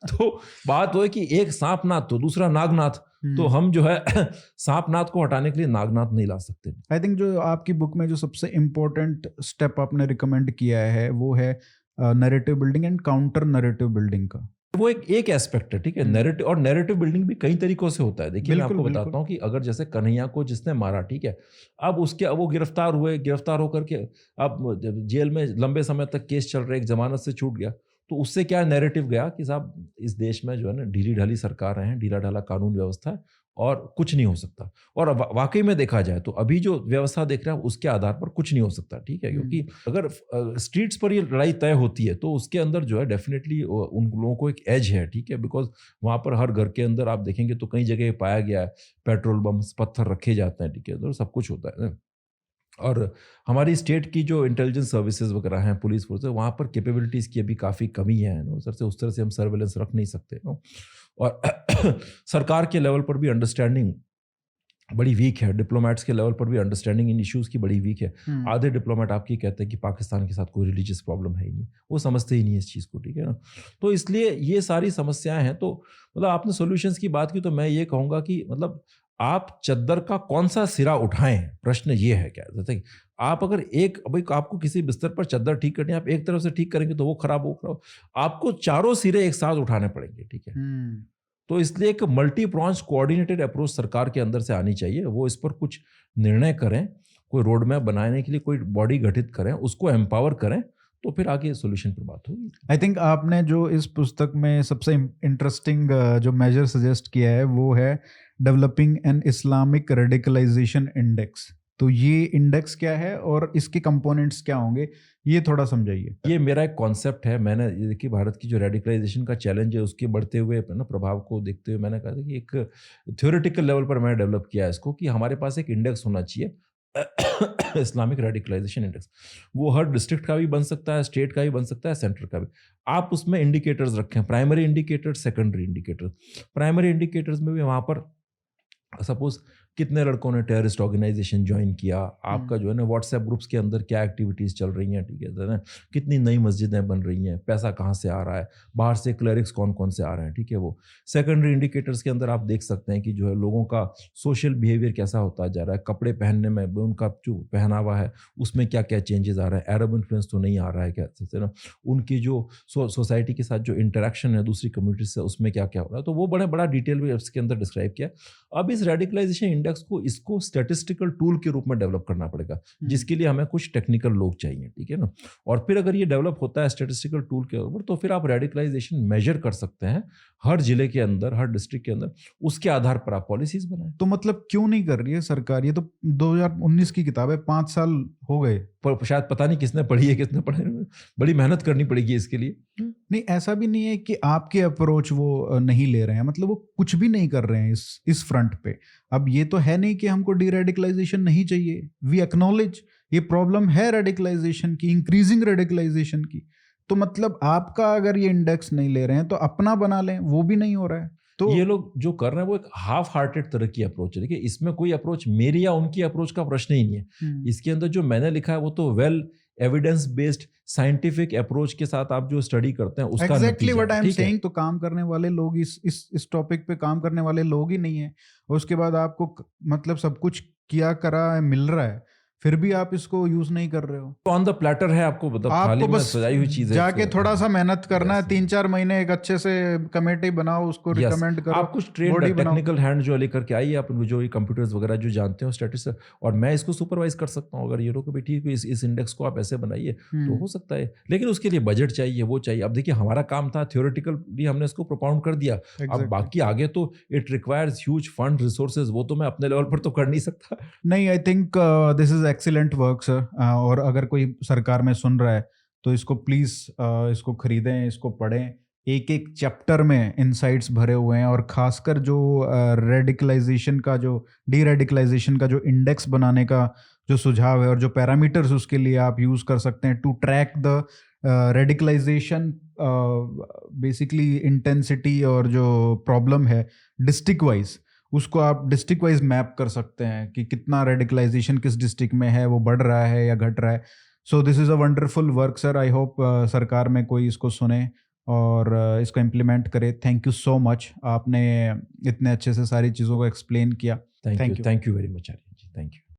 तो बात वो है कि एक सांपनाथ तो दूसरा नागनाथ, तो हम जो है सांपनाथ को हटाने के लिए नागनाथ नहीं ला सकते। आई थिंक जो आपकी बुक में जो सबसे इम्पोर्टेंट स्टेप आपने रिकमेंड किया है वो है narrative building and counter narrative building का। वो एक एस्पेक्ट है, ठीक है? नैरेटिव, और नैरेटिव बिल्डिंग भी कई तरीकों से होता है। देखिए मैं आपको बताता हूँ कि अगर जैसे कन्हैया को जिसने मारा, ठीक है, अब वो गिरफ्तार हुए, गिरफ्तार होकर के अब जेल में लंबे समय तक केस चल रहे, एक जमानत से छूट गया, तो उससे क्या नैरेटिव गया कि साहब इस देश में जो है ना ढीली ढाली सरकार है, ढीला ढाला कानून व्यवस्था है और कुछ नहीं हो सकता। और वाकई में देखा जाए तो अभी जो व्यवस्था देख रहे हैं उसके आधार पर कुछ नहीं हो सकता, ठीक है? क्योंकि अगर स्ट्रीट्स पर ये लड़ाई तय होती है तो उसके अंदर जो है डेफिनेटली उन लोगों को एक एज है, ठीक है? बिकॉज वहाँ पर हर घर के अंदर आप देखेंगे तो कई जगह पाया गया है पेट्रोल बम, पत्थर रखे जाते हैं, ठीक है? तो सब कुछ होता है। और हमारी स्टेट की जो इंटेलिजेंस सर्विसेज वगैरह हैं, पुलिस फोर्स है, वहाँ पर कैपेबिलिटीज़ की अभी काफ़ी कमी है नो सर, से उस तरह से हम सर्वेलेंस रख नहीं सकते नो। और सरकार के लेवल पर भी अंडरस्टैंडिंग बड़ी वीक है, डिप्लोमेट्स के लेवल पर भी अंडरस्टैंडिंग इन इश्यूज़ की बड़ी वीक है। आधे डिप्लोमेट आपकी कहते हैं कि पाकिस्तान के साथ कोई रिलीजियस प्रॉब्लम है ही नहीं, वो समझते ही नहीं है इस चीज़ को, ठीक है ना? तो इसलिए ये सारी समस्याएं हैं। तो मतलब आपने सॉल्यूशंस की बात की, तो मैं ये कहूँगा कि मतलब आप चद्दर का कौन सा सिरा उठाएं, प्रश्न ये है क्या? जैसे आप अगर भाई आपको किसी बिस्तर पर चद्दर ठीक करनी है, आप एक तरफ से ठीक करेंगे तो वो खराब, आपको चारों सिरे एक साथ उठाने पड़ेंगे, ठीक है? तो इसलिए एक मल्टी प्रॉन्ज कोऑर्डिनेटेड अप्रोच सरकार के अंदर से आनी चाहिए। वो इस पर कुछ निर्णय करें, कोई रोड मैप बनाने के लिए कोई बॉडी गठित करें, उसको एम्पावर करें, तो फिर आगे सोल्यूशन पर बात होगी। आई थिंक आपने जो इस पुस्तक में सबसे इंटरेस्टिंग जो मेजर सजेस्ट किया है वो है developing an Islamic radicalisation index. तो ये इंडेक्स क्या है और इसके कंपोनेंट्स क्या होंगे, ये थोड़ा समझाइए। ये मेरा एक कॉन्सेप्ट है। मैंने ये देखिए, भारत की जो रेडिकलाइजेशन का चैलेंज है उसके बढ़ते हुए ना प्रभाव को देखते हुए मैंने कहा था कि एक थ्योरेटिकल लेवल पर मैंने डेवलप किया है इसको, कि हमारे पास एक इंडेक्स होना चाहिए, इस्लामिक रेडिकलाइजेशन इंडेक्स। वो हर डिस्ट्रिक्ट का भी बन सकता है, स्टेट का भी बन सकता है, सेंटर का भी। आप उसमें इंडिकेटर्स रखें, primary indicators, secondary indicators. Primary indicators में भी वहाँ पर सपोज कितने लड़कों ने टेररिस्ट ऑर्गेनाइजेशन ज्वाइन किया, आपका जो है ना व्हाट्सएप ग्रुप्स के अंदर क्या एक्टिविटीज़ चल रही हैं, ठीक है ना, कितनी नई मस्जिदें बन रही हैं, पैसा कहाँ से आ रहा है, बाहर से क्लरिक्स कौन कौन से आ रहे हैं, ठीक है। वो सेकेंडरी इंडिकेटर्स के अंदर आप देख सकते हैं कि जो है लोगों का सोशल बिहेवियर कैसा होता जा रहा है, कपड़े पहनने में उनका जो पहनावा है उसमें क्या क्या चेंजेस आ रहा है, अरब इन्फ्लुएंस तो नहीं आ रहा है, क्या ना, उनकी जो सोसाइटी के साथ जो इंटरेक्शन है दूसरी कम्युनिटी से उसमें क्या क्या हो रहा है, तो वो बड़ा डिटेल में इसके अंदर डिस्क्राइब किया। अब इस रेडिकलाइजेशन इंडेक्स को इसको स्टैटिस्टिकल टूल के रूप में डेवलप करना पड़ेगा, जिसके लिए हमें कुछ टेक्निकल लोग चाहिए, ठीक है ना। और फिर अगर ये डेवलप होता है स्टैटिस्टिकल टूल के ऊपर, तो फिर आप रेडिकलाइजेशन मेजर कर सकते हैं हर जिले के अंदर, हर डिस्ट्रिक्ट के अंदर। उसके आधार पर आप पॉलिसीज बनाएं। तो मतलब क्यों नहीं कर रही है सरकार? ये तो 2019 की किताब है, 5 साल हो गए। पर शायद पता नहीं किसने पढ़ी है, किसने पढ़ी नहीं। बड़ी मेहनत करनी पड़ेगी इसके लिए। नहीं, ऐसा भी नहीं है कि आपके अप्रोच वो नहीं ले रहे हैं, मतलब वो कुछ भी नहीं कर रहे हैं इस फ्रंट पे। अब ये तो है नहीं कि हमको डीरेडिकलाइजेशन नहीं चाहिए। वी एक्नॉलेज ये प्रॉब्लम है रेडिकलाइजेशन की, इंक्रीजिंग रेडिकलाइजेशन की। तो मतलब आपका अगर ये इंडेक्स नहीं ले रहे हैं तो अपना बना लें, वो भी नहीं हो रहा है। तो ये लोग जो कर रहे हैं वो एक हाफ हार्टेड तरह की अप्रोच है। देखिए, इसमें कोई अप्रोच मेरी या उनकी अप्रोच का प्रश्न ही नहीं है। इसके अंदर जो मैंने लिखा है वो तो well evidence based scientific approach के साथ आप जो स्टडी करते हैं उसका एग्जैक्टली नतीजा व्हाट है, आई एम ठीक है। सेइंग। तो काम करने वाले लोग इस टॉपिक पे काम करने वाले लोग ही नहीं है। और उसके बाद आपको मतलब सब कुछ किया करा है, मिल रहा है, फिर भी आप इसको यूज नहीं कर रहे हो। तो ऑन द प्लेटर है, आपको मतलब थाली आपको में बस सजाई हुई चीज है। जाके थोड़ा सा मेहनत करना है, Yes, 3-4 महीने एक अच्छे से कमेटी बनाओ, उसको यस, रिकमेंड करो, आप कुछ ट्रेन बॉडी बनाओ। टेक्निकल हैंड जो लेकर के आइए, आप जो ये कंप्यूटर्स वगैरह जो जानते हो स्टैटिस्ट, और मैं इसको सुपरवाइज कर सकता हूँ। अगर ये लोग भी ठीक है, इस इंडेक्स को आप ऐसे बनाइए तो हो सकता है, लेकिन उसके लिए बजट चाहिए, वो चाहिए। अब देखिए, हमारा काम था थ्योरेटिकली हमने इसको प्रोपाउंड कर दिया। अब Exactly. बाकी आगे तो it requires huge fund resources, वो तो मैं अपने लेवल पर तो कर नहीं सकता। नहीं, I think this is excellent work sir. और अगर कोई सरकार में सुन रहा है तो इसको प्लीज़ इसको खरीदें, इसको पढ़ें। एक एक चैप्टर में इनसाइट्स भरे हुए हैं, और खासकर जो रेडिकलाइजेशन का, जो डीरेडिकलाइजेशन का जो इंडेक्स बनाने का जो सुझाव है और जो पैरामीटर्स उसके लिए आप यूज़ कर सकते हैं to track the radicalisation basically intensity, और जो प्रॉब्लम है डिस्ट्रिक्ट वाइज, उसको आप डिस्ट्रिक्ट वाइज मैप कर सकते हैं कि कितना रेडिकलाइजेशन किस डिस्ट्रिक्ट में है, वो बढ़ रहा है या घट रहा है। So this is a wonderful work sir. I hope सरकार में कोई इसको सुने और इसको इम्प्लीमेंट करे। थैंक यू सो मच, आपने इतने अच्छे से सारी चीज़ों को एक्सप्लेन किया। Thank you very much Aryan ji, thank you.